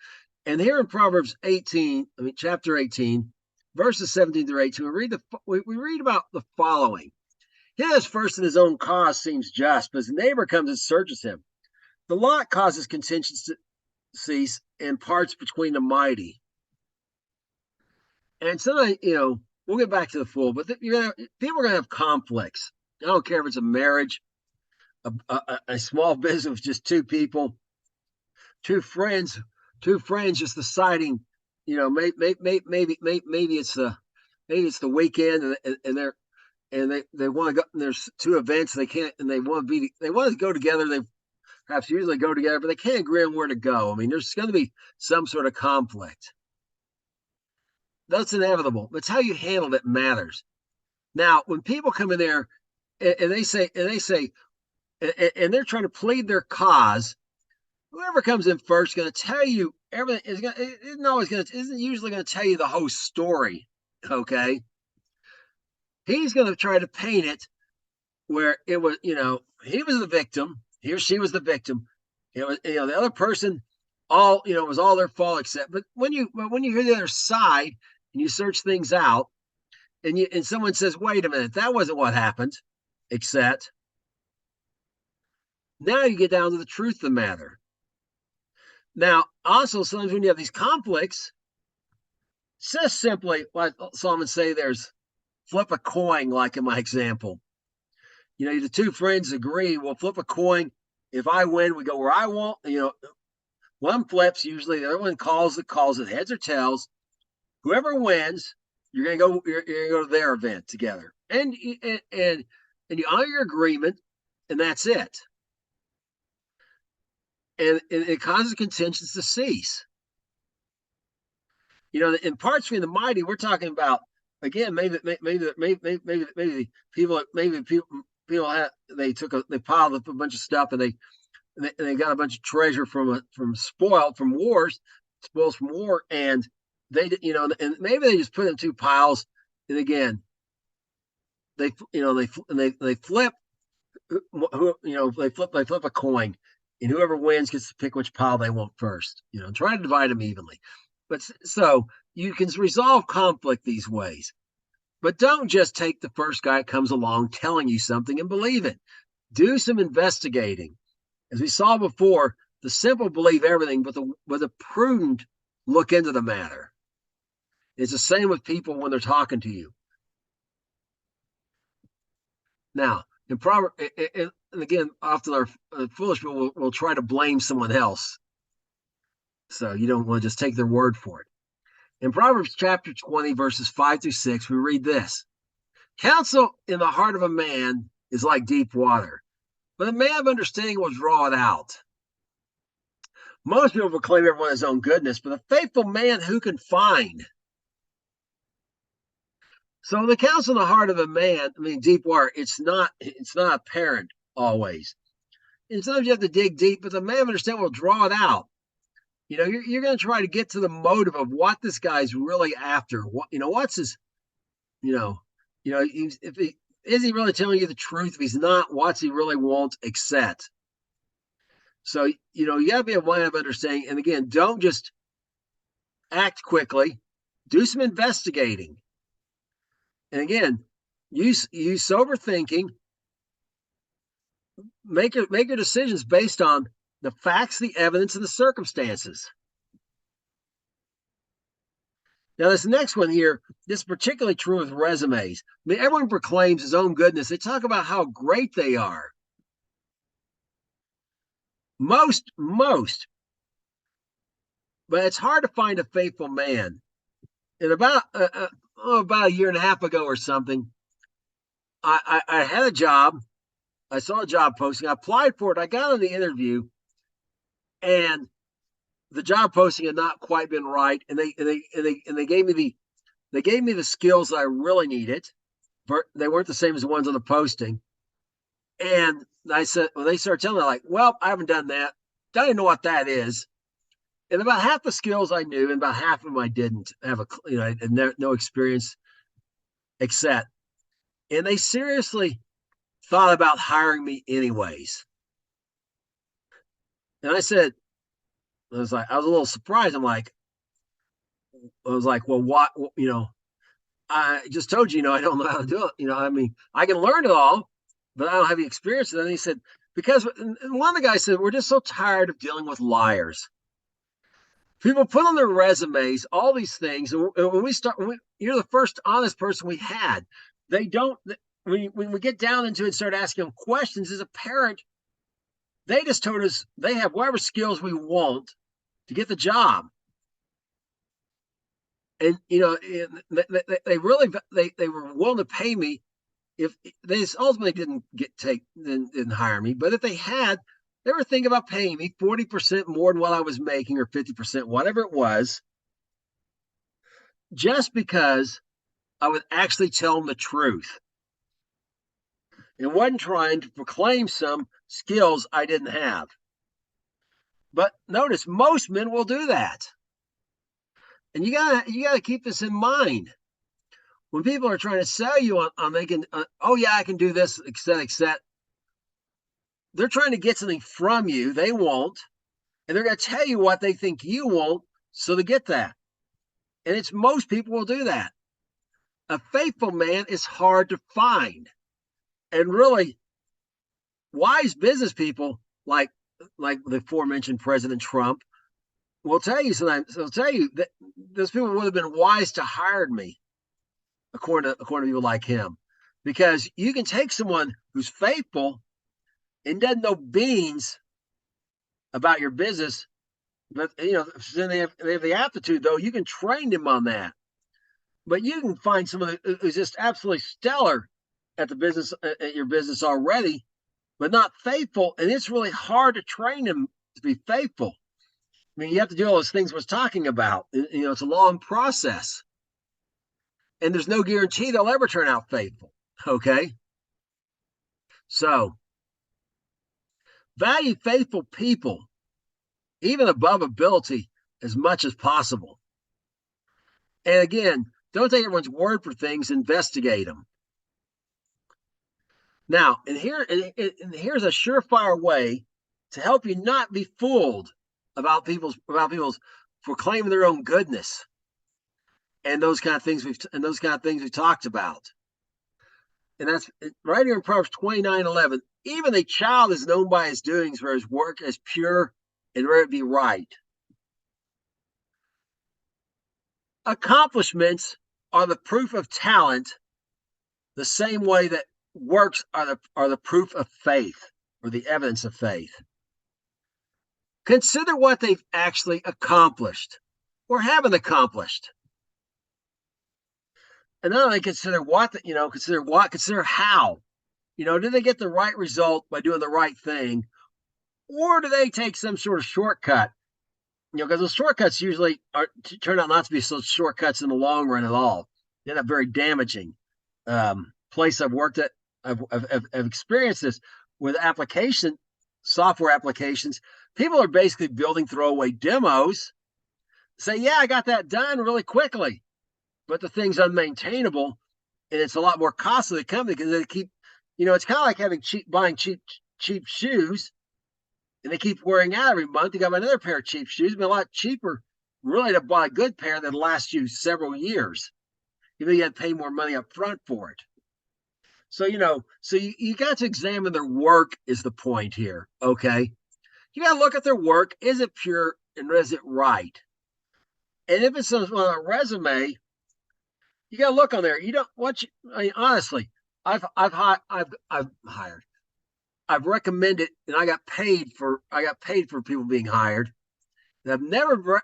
And here in Proverbs 18, chapter 18, verses 17 through 18, we read about the following. He that is first in his own cause seems just, but his neighbor comes and searches him. The lot causes contentions to cease and parts between the mighty. And sometimes, we'll get back to the fool, but people are going to have conflicts. I don't care if it's a marriage, a small business with just two people, two friends just deciding, maybe it's the weekend and they want to go. And there's two events they can't, and they want to go together. They perhaps usually go together, but they can't agree on where to go. There's going to be some sort of conflict. That's inevitable. It's how you handle that matters. Now, when people come in there and they say, and they're trying to plead their cause, whoever comes in first is going to tell you everything. Isn't usually going to tell you the whole story. Okay, he's going to try to paint it where it was, he was the victim, he or she was the victim. It was, the other person, was all their fault except. But when you hear the other side and you search things out, and someone says, "Wait a minute, that wasn't what happened," except. Now you get down to the truth of the matter. Now, also, sometimes when you have these conflicts, just simply, like Solomon say, there's flip a coin, like in my example. The two friends agree, we'll flip a coin. If I win, we go where I want. One flips, usually the other one calls it heads or tails. Whoever wins, you're gonna go to their event together. And you honor your agreement, and that's it. And it causes contentions to cease. In parts between the mighty, we're talking about, again, maybe people they piled up a bunch of stuff, and they got a bunch of treasure from spoils from war, and and maybe they just put it in two piles, and again, they flip, they flip a coin. And whoever wins gets to pick which pile they want first. Try to divide them evenly. But so you can resolve conflict these ways. But don't just take the first guy that comes along telling you something and believe it. Do some investigating. As we saw before, the simple believe everything, but the prudent look into the matter. It's the same with people when they're talking to you. Now, in Proverbs, and again, often our foolish people will try to blame someone else. So you don't want to just take their word for it. In Proverbs chapter 20, verses 5 through 6, we read this: Counsel in the heart of a man is like deep water, but a man of understanding will draw it out. Most people proclaim everyone his own goodness, but a faithful man who can find? So the counsel in the heart of a man, I mean, deep water, it's not apparent always. And sometimes you have to dig deep, but the man of understanding will draw it out. You're going to try to get to the motive of what this guy's really after. What's his, you know, is he really telling you the truth? If he's not, what's he really want, accept? So, you got to be a man of understanding. And again, don't just act quickly. Do some investigating. And again, use sober thinking. Make your decisions based on the facts, the evidence, and the circumstances. Now, this next one here, this is particularly true with resumes. I mean, everyone proclaims his own goodness. They talk about how great they are. Most, but it's hard to find a faithful man. And about a year and a half ago or something, I had a job. I saw a job posting. I applied for it. I got on the interview, and the job posting had not quite been right, and they gave me the skills I really needed. They weren't the same as the ones on the posting. And I said, well, they started telling me, like, well, I haven't done that. I didn't know what that is. And about half the skills I knew, and about half of them I didn't have I had no experience except. And they seriously thought about hiring me anyways. And I was a little surprised. I was like, well, what, I just told you, I don't know how to do it. I mean, I can learn it all, but I don't have the experience. And then he said, because one of the guys said, we're just so tired of dealing with liars. People put on their resumes all these things. And you're the first honest person we had. They don't, when we get down into it and start asking them questions as a parent, they just told us they have whatever skills we want to get the job. And, they were willing to pay me if they ultimately didn't hire me. But if they had, they were thinking about paying me 40% more than what I was making, or 50%, whatever it was, just because I would actually tell them the truth and wasn't trying to proclaim some skills I didn't have. But notice, most men will do that. And you gotta keep this in mind. When people are trying to sell you on they can, oh yeah, I can do this, etc. They're trying to get something from you they won't, and they're going to tell you what they think you won't, so they get that. And it's most people will do that. A faithful man is hard to find. And really, wise business people like the aforementioned President Trump will tell you sometimes. They'll tell you that those people would have been wise to hire me, according to people like him, because you can take someone who's faithful and doesn't know beans about your business, but then they have the aptitude, though. You can train them on that. But you can find someone who's just absolutely stellar at your business already, but not faithful, and it's really hard to train them to be faithful. I mean, you have to do all those things we're talking about. It's a long process, and there's no guarantee they'll ever turn out faithful. Okay, so value faithful people, even above ability, as much as possible. And again, don't take everyone's word for things. Investigate them. Now, and here's a surefire way to help you not be fooled about people's proclaiming their own goodness and those kind of things we've talked about. And that's right here in Proverbs 29:11. Even a child is known by his doings, for his work is pure and where it be right. Accomplishments are the proof of talent, the same way that works are the proof of faith or the evidence of faith. Consider what they've actually accomplished or haven't accomplished. And not only consider what, consider how. Did they get the right result by doing the right thing? Or do they take some sort of shortcut? Because those shortcuts usually turn out not to be so shortcuts in the long run at all. They end up very damaging. Place I've worked at, I've experienced this with software applications. People are basically building throwaway demos. Say, yeah, I got that done really quickly, but the thing's unmaintainable, and it's a lot more costly to the company because they keep, it's kind of like buying cheap shoes, and they keep wearing out every month. You got another pair of cheap shoes, but a lot cheaper, really, to buy a good pair that lasts you several years. You got to pay more money up front for it. So you got to examine their work is the point here. Okay, you got to look at their work. Is it pure and is it right? And if it's on a resume, you got to look on there. You don't honestly, I've hired, I've recommended, and I got paid for people being hired. And I've never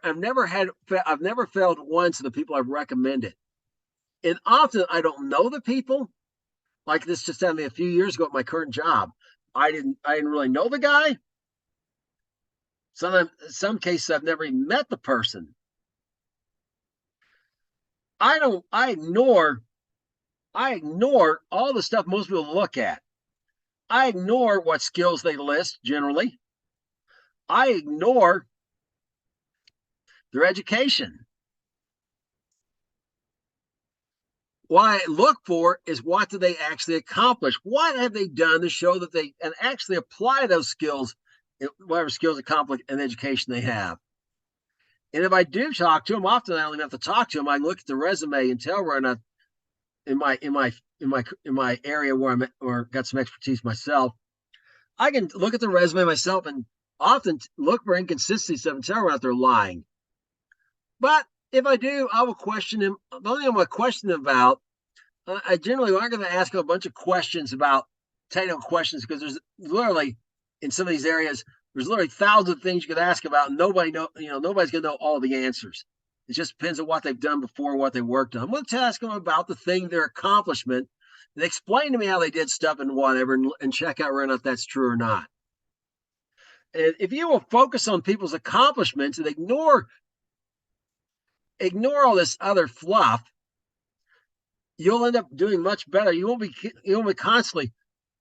failed once in the people I've recommended. And often I don't know the people. Like this just happened a few years ago at my current job. I didn't really know the guy. In some cases I've never even met the person. I ignore all the stuff most people look at. I ignore what skills they list generally. I ignore their education. What I look for is what do they actually accomplish? What have they done to show that they and actually apply those skills, whatever skills accomplish and education they have. And if I do talk to them, often I don't even have to talk to them. I look at the resume and tell where I'm not in my area where I'm or got some expertise myself. I can look at the resume myself and often look for inconsistencies and tell whether they're lying. But if I do, I will question him. The only thing I'm going to question him about, I generally aren't going to ask him a bunch of questions about technical questions because there's literally in some of these areas, there's literally thousands of things you could ask about, and nobody's going to know all the answers. It just depends on what they've done before, what they worked on. I'm going to ask them about the thing, their accomplishment, and explain to me how they did stuff and whatever, and check out whether or not that's true or not. And if you will focus on people's accomplishments and ignore all this other fluff, you'll end up doing much better. You won't be constantly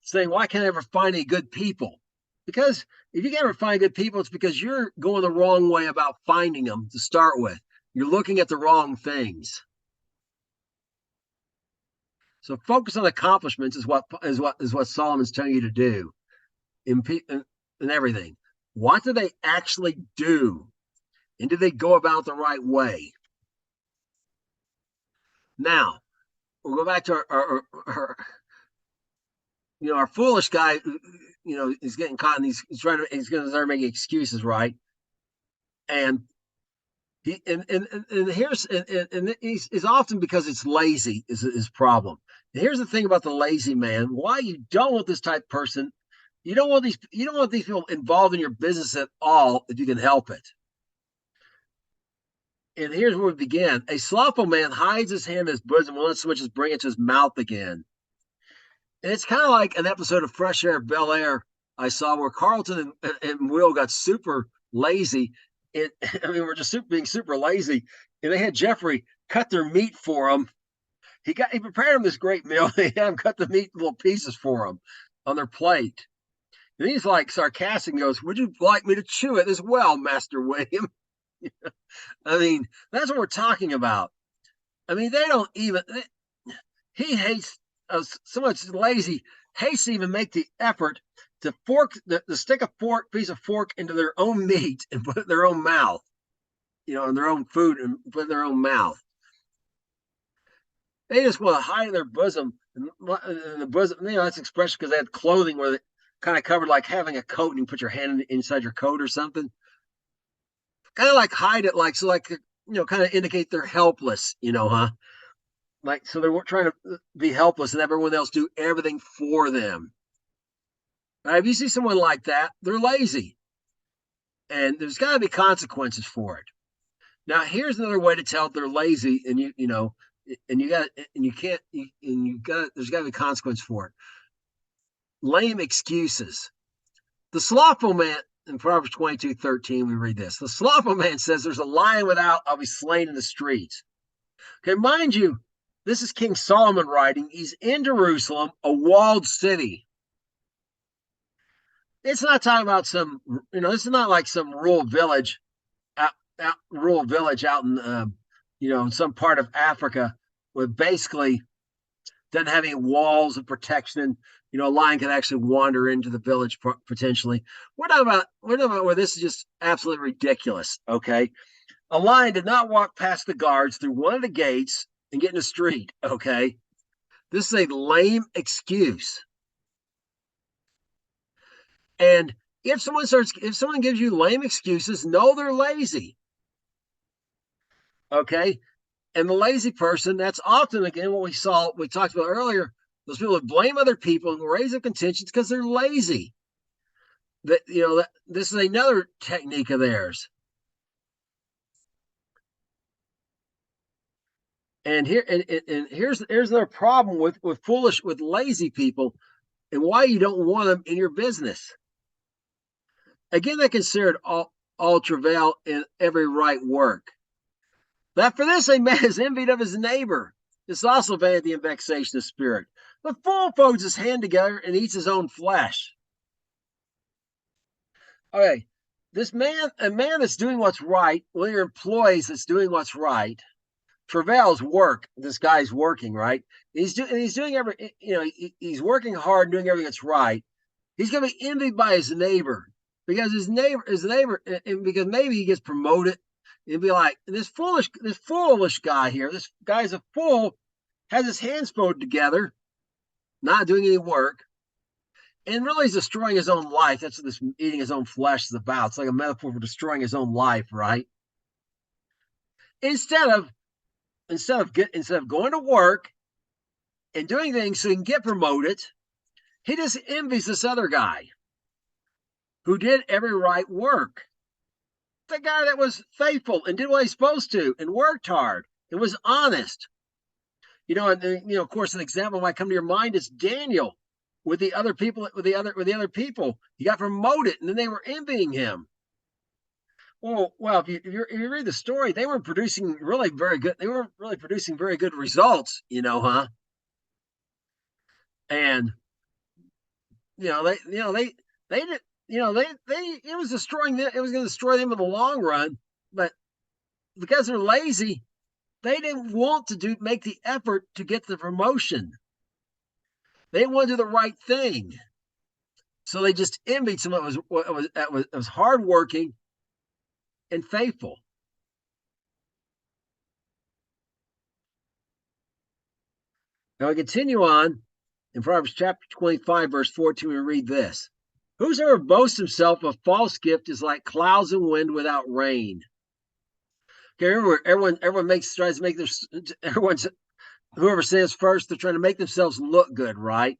saying, why can't I ever find any good people? Because if you can't ever find good people, it's because you're going the wrong way about finding them to start with. You're looking at the wrong things. So focus on accomplishments is what Solomon's telling you to do in everything. What do they actually do? And do they go about the right way? Now, we'll go back to our foolish guy, is getting caught in these, he's going to start making excuses, right? And he's often because it's lazy is his problem. And here's the thing about the lazy man: why you don't want this type of person, you don't want these people involved in your business at all if you can help it. And here's where we begin. A slothful man hides his hand in his bosom and will not so much as bring it to his mouth again. And it's kind of like an episode of Fresh Air Bel-Air I saw where Carlton and Will got super lazy. We're just being super lazy. And they had Jeffrey cut their meat for them. He prepared them this great meal. They had him cut the meat in little pieces for them on their plate. And he's like sarcastic and goes, "Would you like me to chew it as well, Master William?" That's what we're talking about. They don't even. He hates so much lazy. Hates to even make the effort to stick a piece of fork into their own meat and put it in their own mouth, in their own food and put it in their own mouth. They just want to hide in their bosom, in the bosom. That's expression because they had clothing where they kind of covered, like having a coat and you put your hand inside your coat or something. Kind of like hide it, kind of indicate they're helpless, huh? like so they're trying to be helpless and everyone else do everything for them. Right? If you see someone like that, they're lazy, and there's got to be consequences for it. Now, here's another way to tell if they're lazy, and you know, and you got and you can't, and you got there's got to be consequence for it. Lame excuses. The slothful man in Proverbs 22:13, we read this. The slothful man says, "There's a lion without; I'll be slain in the streets." Okay, mind you, this is King Solomon writing. He's in Jerusalem, a walled city. It's not talking about some, this is not like some rural village out in, in some part of Africa where basically doesn't have any walls of protection. And, a lion can actually wander into the village potentially. We're talking about where this is just absolutely ridiculous. Okay. A lion did not walk past the guards through one of the gates and get in the street. Okay. This is a lame excuse. And if someone gives you lame excuses, know they're lazy. Okay. And the lazy person, that's often, again, what we talked about earlier, those people that blame other people and raise up contentions because they're lazy. This is another technique of theirs. And here's their problem with lazy people and why you don't want them in your business. Again, they considered all travail in every right work. That for this a man is envied of his neighbor. This also vanity and vexation of spirit. The fool folds his hand together and eats his own flesh. Okay, a man that's doing what's right, one of your employees that's doing what's right, travails work. This guy's working, right? He's doing he's working hard, doing everything that's right. He's going to be envied by his neighbor because and because maybe he gets promoted. It'd be like this foolish guy here. This guy's a fool, has his hands folded together, not doing any work, and really is destroying his own life. That's what this eating his own flesh is about. It's like a metaphor for destroying his own life, right? Instead of going to work and doing things so he can get promoted, he just envies this other guy who did every right work. The guy that was faithful and did what he's supposed to and worked hard and was honest. Of course, an example might come to your mind is Daniel with the other people, with the other people. He got promoted and then they were envying him. Well, if you read the story, they were producing really very good. They were really producing very good results, And they did, it was destroying them. It was going to destroy them in the long run. But because they're lazy, they didn't want to make the effort to get the promotion. They didn't want to do the right thing, so they just envied someone that was hardworking and faithful. Now we continue on in Proverbs chapter 25, verse 14. We read this: "Whosoever boasts himself of false gift is like clouds and wind without rain." Okay, everyone tries to make whoever says first, they're trying to make themselves look good, right?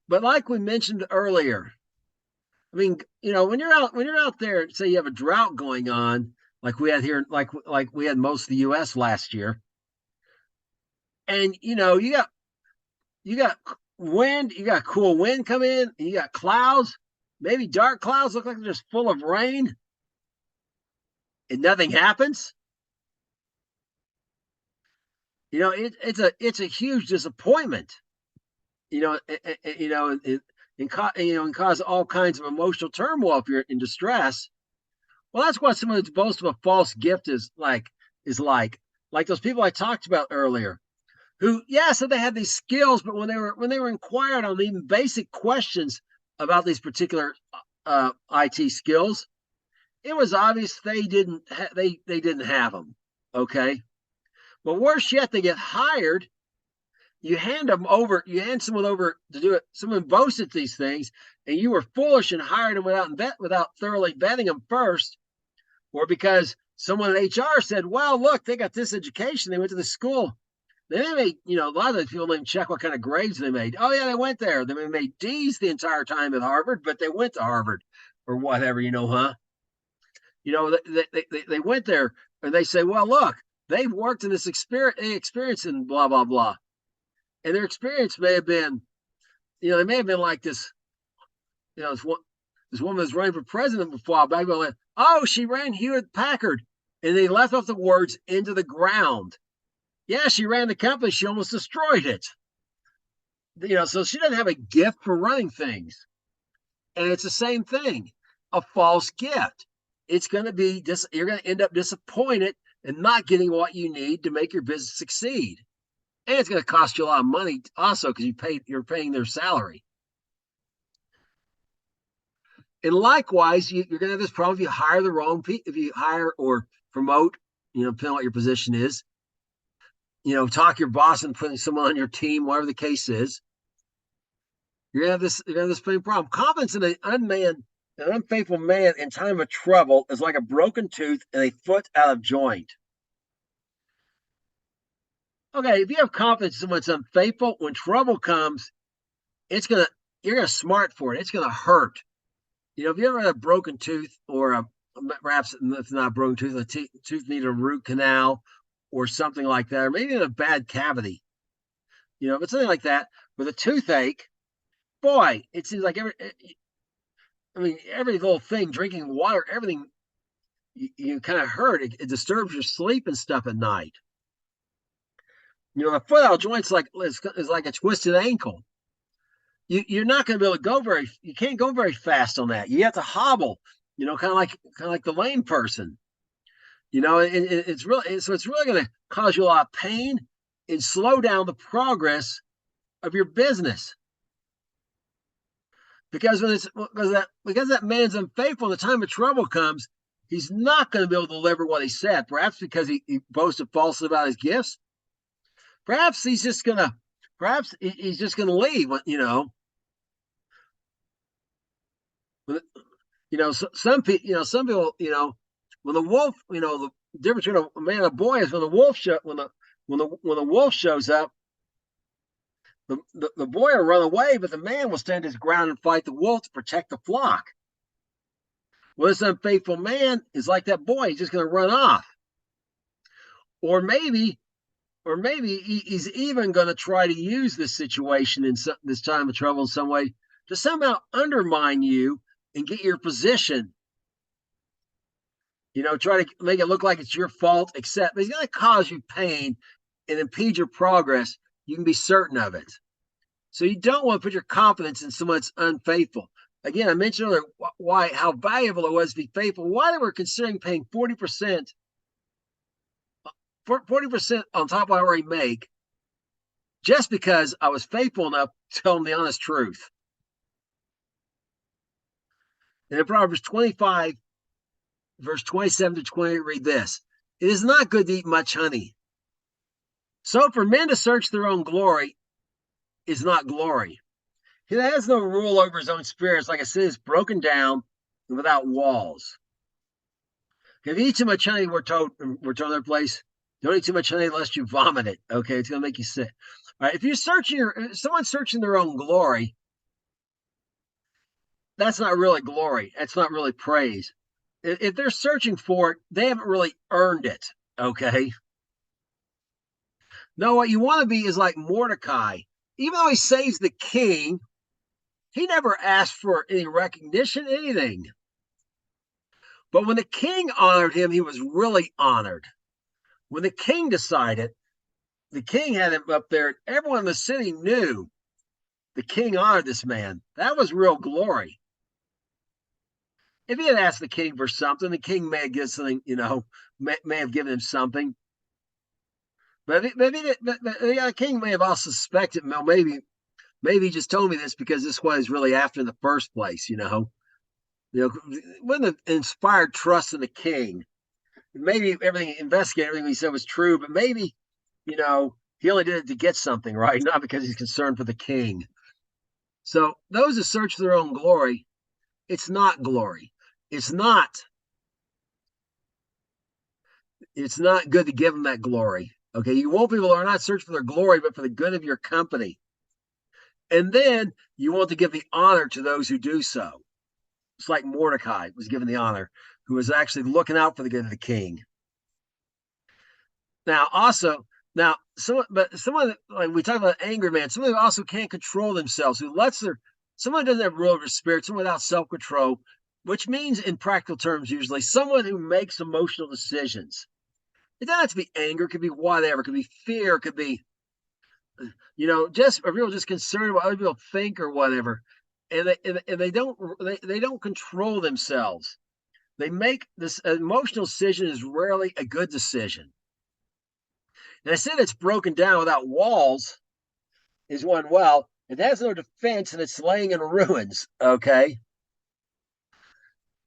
But like we mentioned earlier, I mean, when you're out there, say you have a drought going on, like we had here, like we had most of the U.S. last year, and you got wind, you got cool wind come in, and you got clouds, maybe dark clouds look like they're just full of rain, and nothing happens. It's a huge disappointment. And cause all kinds of emotional turmoil if you're in distress. Well, that's what someone that's boasting of a false gift is like those people I talked about earlier, who said they had these skills, but when they were inquired on even basic questions about these particular IT skills, it was obvious they didn't have them. Okay, but worse yet, they get hired. You hand someone over to do it. Someone boasted these things, and you were foolish and hired them without thoroughly vetting them first, or because someone in HR said, "Well, look, they got this education, they went to the school." They made, a lot of those people didn't check what kind of grades they made. Oh yeah, they went there. They made D's the entire time at Harvard, but they went to Harvard or whatever, huh? They went there and they say, well, look, they've worked in this experience in blah blah blah, and their experience may have been, they may have been like this, this woman was running for president a while back. Went, oh, she ran Hewlett Packard, and they left off the words into the ground. Yeah, she ran the company. She almost destroyed it. So she doesn't have a gift for running things. And it's the same thing, a false gift. It's going to be you're going to end up disappointed and not getting what you need to make your business succeed. And it's going to cost you a lot of money also because you're paying their salary. And likewise, you're going to have this problem if you hire the wrong people, if you hire or promote, depending on what your position is. Talk your boss and putting someone on your team, whatever the case is. You're gonna have this same problem. Confidence in an unfaithful man in time of trouble is like a broken tooth and a foot out of joint. Okay, if you have confidence in someone's unfaithful, when trouble comes, you're gonna smart for it. It's gonna hurt. If you ever had a broken tooth or perhaps it's not a broken tooth, a tooth needed a root canal or something like that, or maybe in a bad cavity. If it's something like that with a toothache, boy, it seems like every little thing, drinking water, everything, you kind of hurt. It disturbs your sleep and stuff at night. A foot out joint is like a twisted ankle. You're not going to be able to you can't go very fast on that. You have to hobble, kind of like the lame person. It's really going to cause you a lot of pain and slow down the progress of your business. Because because that man's unfaithful, the time of trouble comes, he's not going to be able to deliver what he said. Perhaps because he boasted falsely about his gifts. Perhaps he's just gonna leave. Some people, when the wolf, the difference between a man and a boy is when the wolf shows up, the boy will run away, but the man will stand his ground and fight the wolf to protect the flock. Well, this unfaithful man is like that boy. He's just going to run off. Or maybe he's even going to try to use this situation in this time of trouble in some way to somehow undermine you and get your position. Try to make it look like it's your fault, except he's going to cause you pain and impede your progress. You can be certain of it. So you don't want to put your confidence in someone that's unfaithful. Again, I mentioned earlier how valuable it was to be faithful. Why they were considering paying 40% on top of what I already make, just because I was faithful enough to tell them the honest truth. And in Proverbs 25, verse 27 to 28, read this. It is not good to eat much honey. So for men to search their own glory is not glory. He that has no rule over his own spirits, like I said, is broken down and without walls. If you eat too much honey, we're told in their place, don't eat too much honey lest you vomit it. Okay, it's going to make you sick. All right, if someone's searching their own glory, that's not really glory. That's not really praise. If they're searching for it, they haven't really earned it. Okay. No, what you want to be is like Mordecai. Even though he saves the king, he never asked for any recognition, anything. But when the king honored him, he was really honored. When the king decided, the king had him up there. Everyone in the city knew the king honored this man. That was real glory. If he had asked the king for something, the king may have given something, may have given him something. But the king may have also suspected, well, maybe he just told me this because this was really after in the first place, When the inspired trust in the king. Maybe everything he said was true, but maybe, he only did it to get something, right? Not because he's concerned for the king. So those who search for their own glory, it's not glory. It's not good to give them that glory. Okay, you want people who are not searching for their glory, but for the good of your company. And then you want to give the honor to those who do so. It's like Mordecai was given the honor, who was actually looking out for the good of the king. Now, also, someone like we talk about angry man, someone who also can't control themselves, who lets someone who doesn't have rule of their spirit, someone without self-control, which means in practical terms, usually someone who makes emotional decisions. It doesn't have to be anger, it could be whatever, it could be fear, it could be, just a real just concerned about other people think or whatever. And they don't control themselves. They make this emotional decision is rarely a good decision. And I said it's broken down without walls is one, well, it has no defense and it's laying in ruins, okay?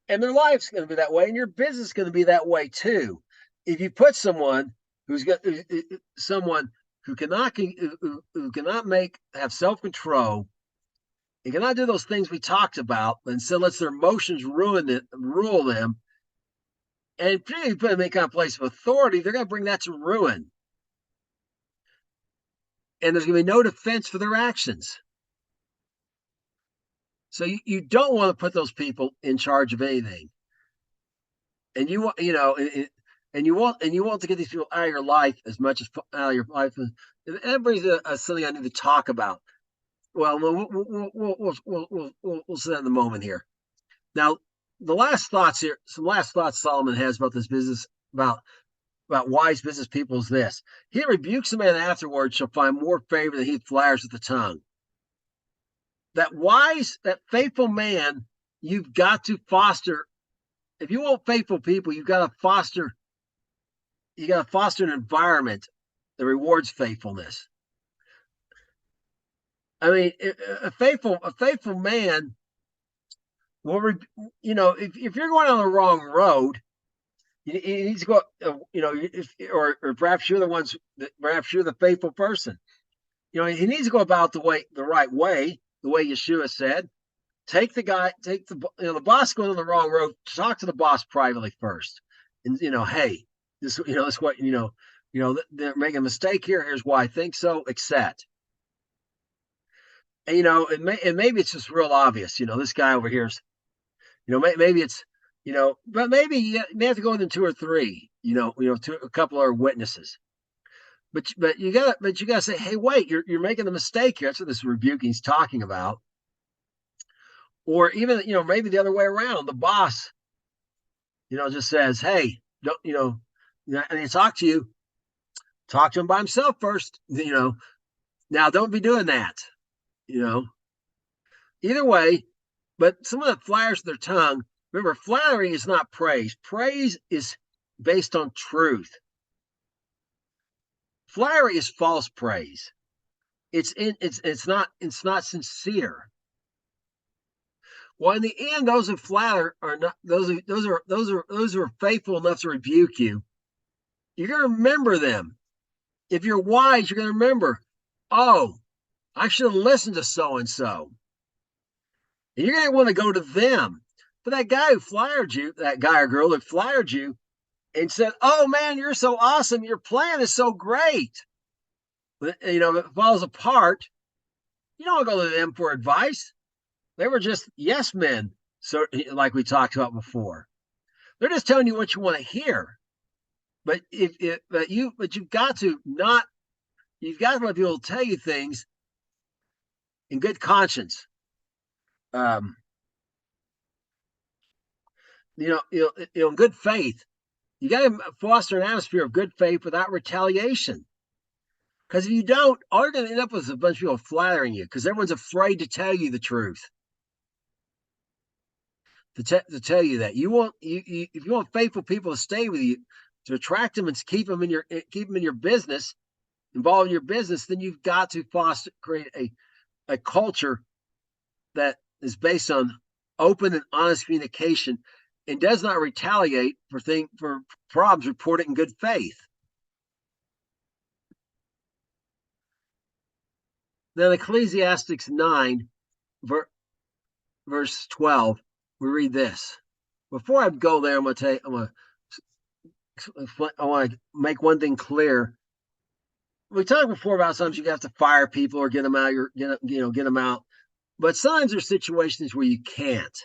And their life's going to be that way, and your business is going to be that way too. If you put someone who's got someone who cannot have self-control, and cannot do those things we talked about, and so lets their emotions rule them, and particularly put them in any kind of place of authority, they're going to bring that to ruin. And there's going to be no defense for their actions. So you don't want to put those people in charge of anything. And you want to get these people out of your life as much as out of your life. And that brings something I need to talk about. Well, we'll say that in a moment here. Now, some last thoughts Solomon has about this business, about wise business people is this. He rebukes a man afterwards shall find more favor than he flatters with the tongue. That faithful man, you've got to foster. If you want faithful people, you've got to foster an environment that rewards faithfulness. I mean, a faithful man will, if you're going on the wrong road, you need to go, or perhaps you're the faithful person. He needs to go about the right way, the way Yeshua said. Take the boss going on the wrong road. Talk to the boss privately first, and hey, this what they're making a mistake here. Here's why I think so. Accept. And maybe it's just real obvious. This guy over here's, maybe it's, but maybe you may have to go within two or three. To a couple of witnesses. But you gotta say, hey, wait, you're making a mistake here. That's what thisrebuking's talking about. Or even, maybe the other way around. The boss, just says, hey, don't, and he talk to him by himself first, now don't be doing that, either way. But someone that flatters their tongue, remember, flattery is not praise. Praise is based on truth. Flattery is false praise. It's not sincere. Well, in the end, those who flatter are not those who are faithful enough to rebuke you. You're going to remember them. If you're wise, you're going to remember, oh, I should have listened to so and so. And you're going to want to go to them. But that guy who flattered you, that guy or girl who flattered you, and said, "Oh man, you're so awesome. Your plan is so great." But, if it falls apart, you don't want to go to them for advice. They were just yes men, so like we talked about before. They're just telling you what you want to hear. But you've got to let people tell you things in good conscience. In good faith. You got to foster an atmosphere of good faith without retaliation. Because if you don't, all you're going to end up with is a bunch of people flattering you because everyone's afraid to tell you the truth. To tell you that if you want faithful people to stay with you, to attract them and keep them in your business, involved in your business, then you've got to create a culture that is based on open and honest communication and does not retaliate for problems reported in good faith. Then Ecclesiastes 9, verse 12, we read this. Before I go there, I want to make one thing clear. we talked before about sometimes you have to fire people or get them out. Get them out. But sometimes there's situations where you can't.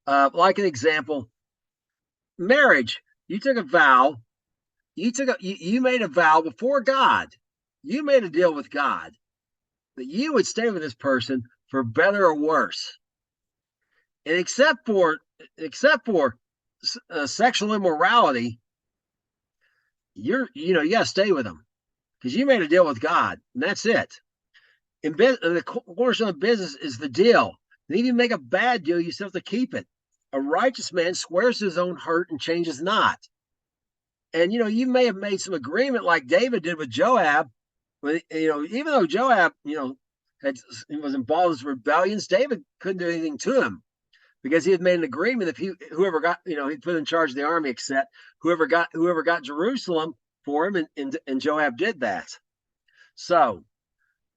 Like an example, marriage. You took a vow. You made a vow before God. You made a deal with God that you would stay with this person for better or worse. And except for sexual immorality, you got to stay with them because you made a deal with God, and that's it. The cornerstone of business is the deal. And if you make a bad deal, you still have to keep it. A righteous man swears to his own hurt and changes not. And you may have made some agreement like David did with Joab. Even though Joab, was involved in his rebellions, David couldn't do anything to him because he had made an agreement. If whoever got, he put in charge of the army, except whoever got Jerusalem for him, and Joab did that. So,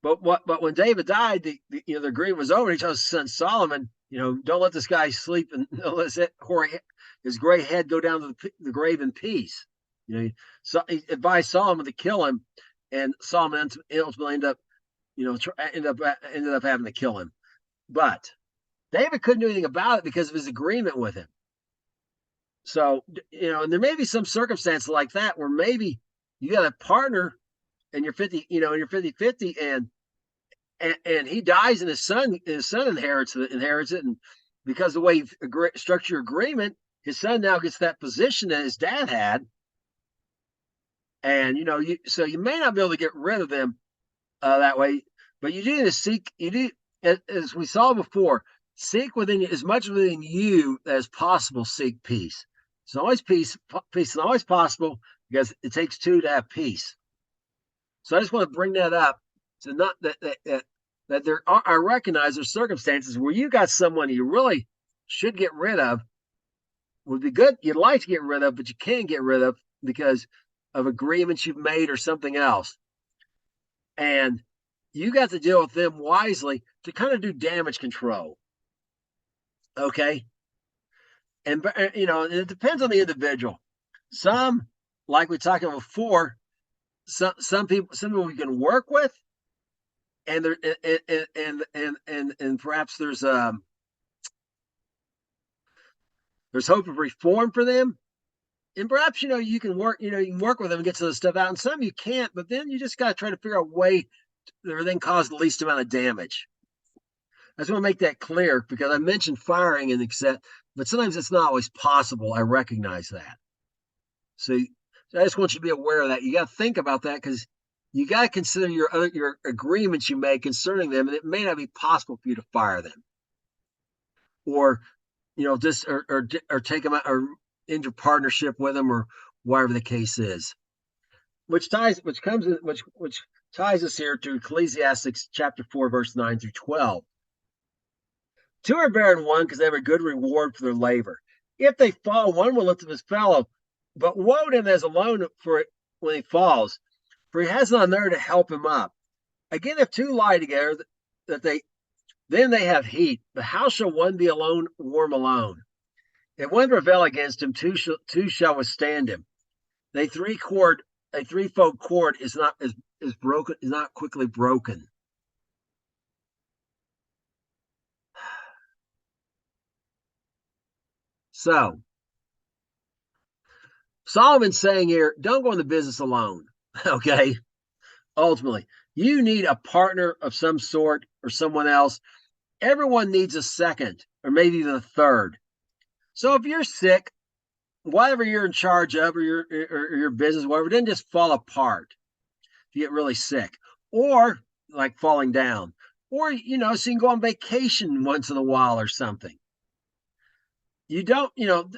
but when David died, the agreement was over. He told his son Solomon, don't let this guy sleep and let his gray head go down to the grave in peace. So he advised Solomon to kill him, and Solomon ultimately ended up having to kill him. But David couldn't do anything about it because of his agreement with him. So, and there may be some circumstances like that where maybe you got a partner and you're 50-50, and he dies and his son inherits it. And because of the way you structure your agreement, his son now gets that position that his dad had. And, so you may not be able to get rid of them that way, but you do need to seek, as we saw before, seek within as much within you as possible, seek peace. It's always peace is always possible because it takes two to have peace. So I just want to bring that up to not that there are, I recognize there's circumstances where you got someone you really should get rid of, would be good, you'd like to get rid of, but you can't get rid of because of agreements you've made or something else. And you got to deal with them wisely to kind of do damage control. Okay. And, it depends on the individual. Some, like we talked about before, some people we can work with, and perhaps there's hope of reform for them. And perhaps, you can work with them and get some of the stuff out. And some you can't, but then you just got to try to figure out a way that everything cause the least amount of damage. I just want to make that clear because I mentioned firing and accept, but sometimes it's not always possible. I recognize that. So I just want you to be aware of that. You got to think about that because you got to consider your agreements you make concerning them, and it may not be possible for you to fire them, or just or take them out or into partnership with them, or whatever the case is. Which ties us here to Ecclesiastes chapter 4, verse 9 through 12. Two are better than one because they have a good reward for their labor. If they fall, one will lift up his fellow, but woe to him that is alone for it when he falls, for he has none there to help him up. Again, if two lie together, then they have heat. But how shall one be alone, warm alone? If one prevail against him, two shall withstand him. A threefold cord is not quickly broken. So Solomon's saying here, don't go into business alone. Okay. Ultimately, you need a partner of some sort or someone else. Everyone needs a second or maybe even a third. So if you're sick, whatever you're in charge of or your business, whatever, then just fall apart if you get really sick, or like falling down, or so you can go on vacation once in a while or something. You don't,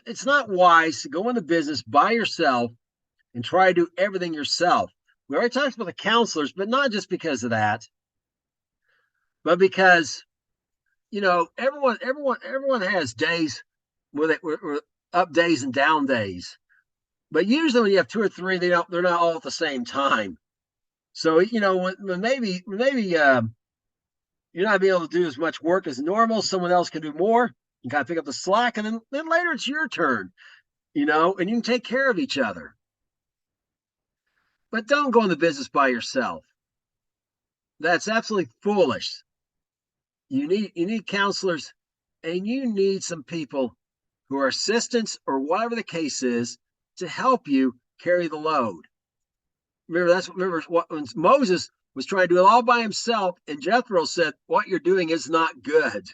it's not wise to go into business by yourself and try to do everything yourself. We already talked about the counselors, but not just because of that, but because everyone has days where we're up days and down days. But usually when you have two or three, they're not all at the same time. So when maybe you're not being able to do as much work as normal, someone else can do more. You kind of pick up the slack, and then later it's your turn, and you can take care of each other. But don't go in the business by yourself. That's absolutely foolish. You need counselors, and you need some people who are assistants or whatever the case is to help you carry the load. Remember what when Moses was trying to do it all by himself, and Jethro said, "What you're doing is not good,"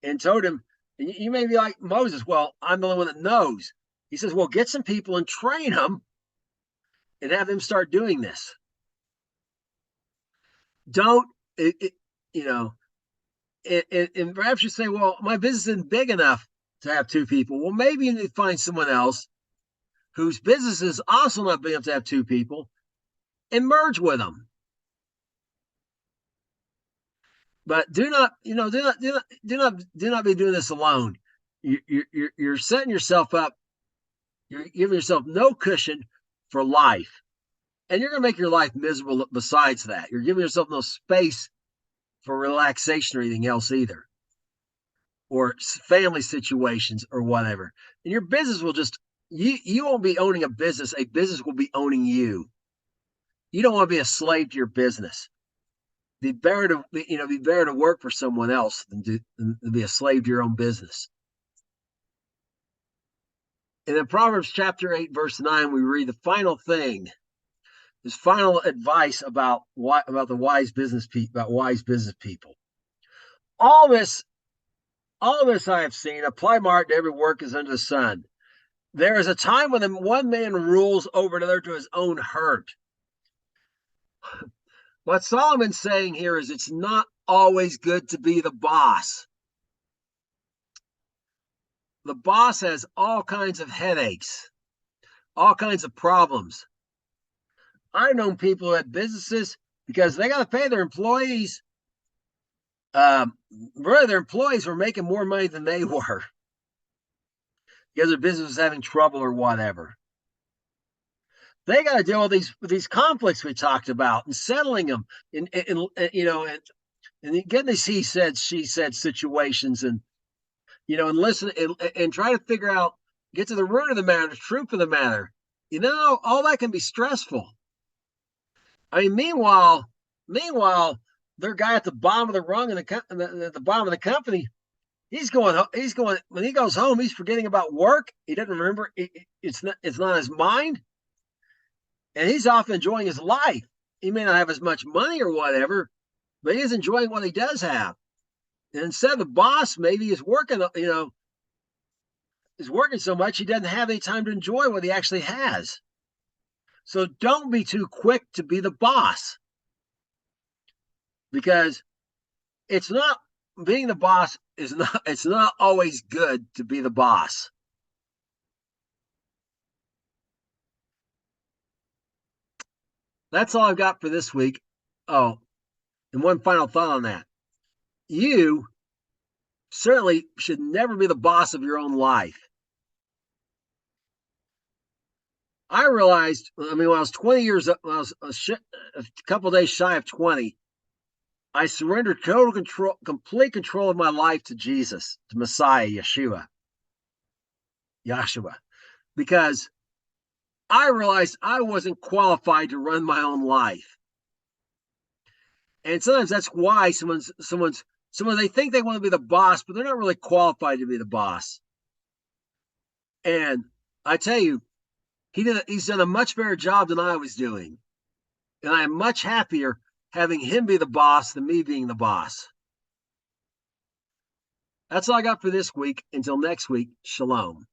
and told him, and you may be like Moses, "Well, I'm the only one that knows." He says, "Well, get some people and train them, and have them start doing this." Don't it, it, you know? And perhaps you say, "Well, my business isn't big enough to have two people." Well, maybe you need to find someone else whose business is also not big enough to have two people, and merge with them. But do not, do not be doing this alone. You're setting yourself up. You're giving yourself no cushion for life, and you're going to make your life miserable. Besides that, you're giving yourself no space for relaxation or anything else either, or family situations or whatever. And your business will just you won't be owning a business. A business will be owning you. You don't want to be a slave to your business. Be better to work for someone else than to be a slave to your own business. And in Proverbs chapter 8, verse 9, we read the final thing, this final advice about the wise business people. All this, I have seen, apply my art to every work is under the sun. There is a time when one man rules over another to his own hurt. What Solomon's saying here is it's not always good to be the boss. The boss has all kinds of headaches, all kinds of problems. I've known people who had businesses because they got to pay their employees. Really, their employees were making more money than they were because their business was having trouble or whatever. They got to deal with these conflicts we talked about and settling them, and getting these he said, she said situations, and and listen and try to figure out, get to the root of the matter, the truth of the matter. All that can be stressful. I mean, meanwhile, their guy at the bottom of the rung at the bottom of the company, he's going. When he goes home, he's forgetting about work. He doesn't remember. It's not his mind, and he's off enjoying his life. He may not have as much money or whatever, but he's enjoying what he does have. And instead, the boss maybe is working. Is working so much he doesn't have any time to enjoy what he actually has. So don't be too quick to be the boss, because it's not being the boss it's not always good to be the boss. That's all I've got for this week. Oh, and one final thought on that. You certainly should never be the boss of your own life. I realized, when I was 20 years when I was a couple days shy of 20, I surrendered total control, complete control of my life to Jesus, to Messiah, Yeshua, because I realized I wasn't qualified to run my own life. And sometimes that's why someone they think they want to be the boss, but they're not really qualified to be the boss. And I tell you, he's done a much better job than I was doing. And I am much happier having him be the boss than me being the boss. That's all I got for this week. Until next week, shalom.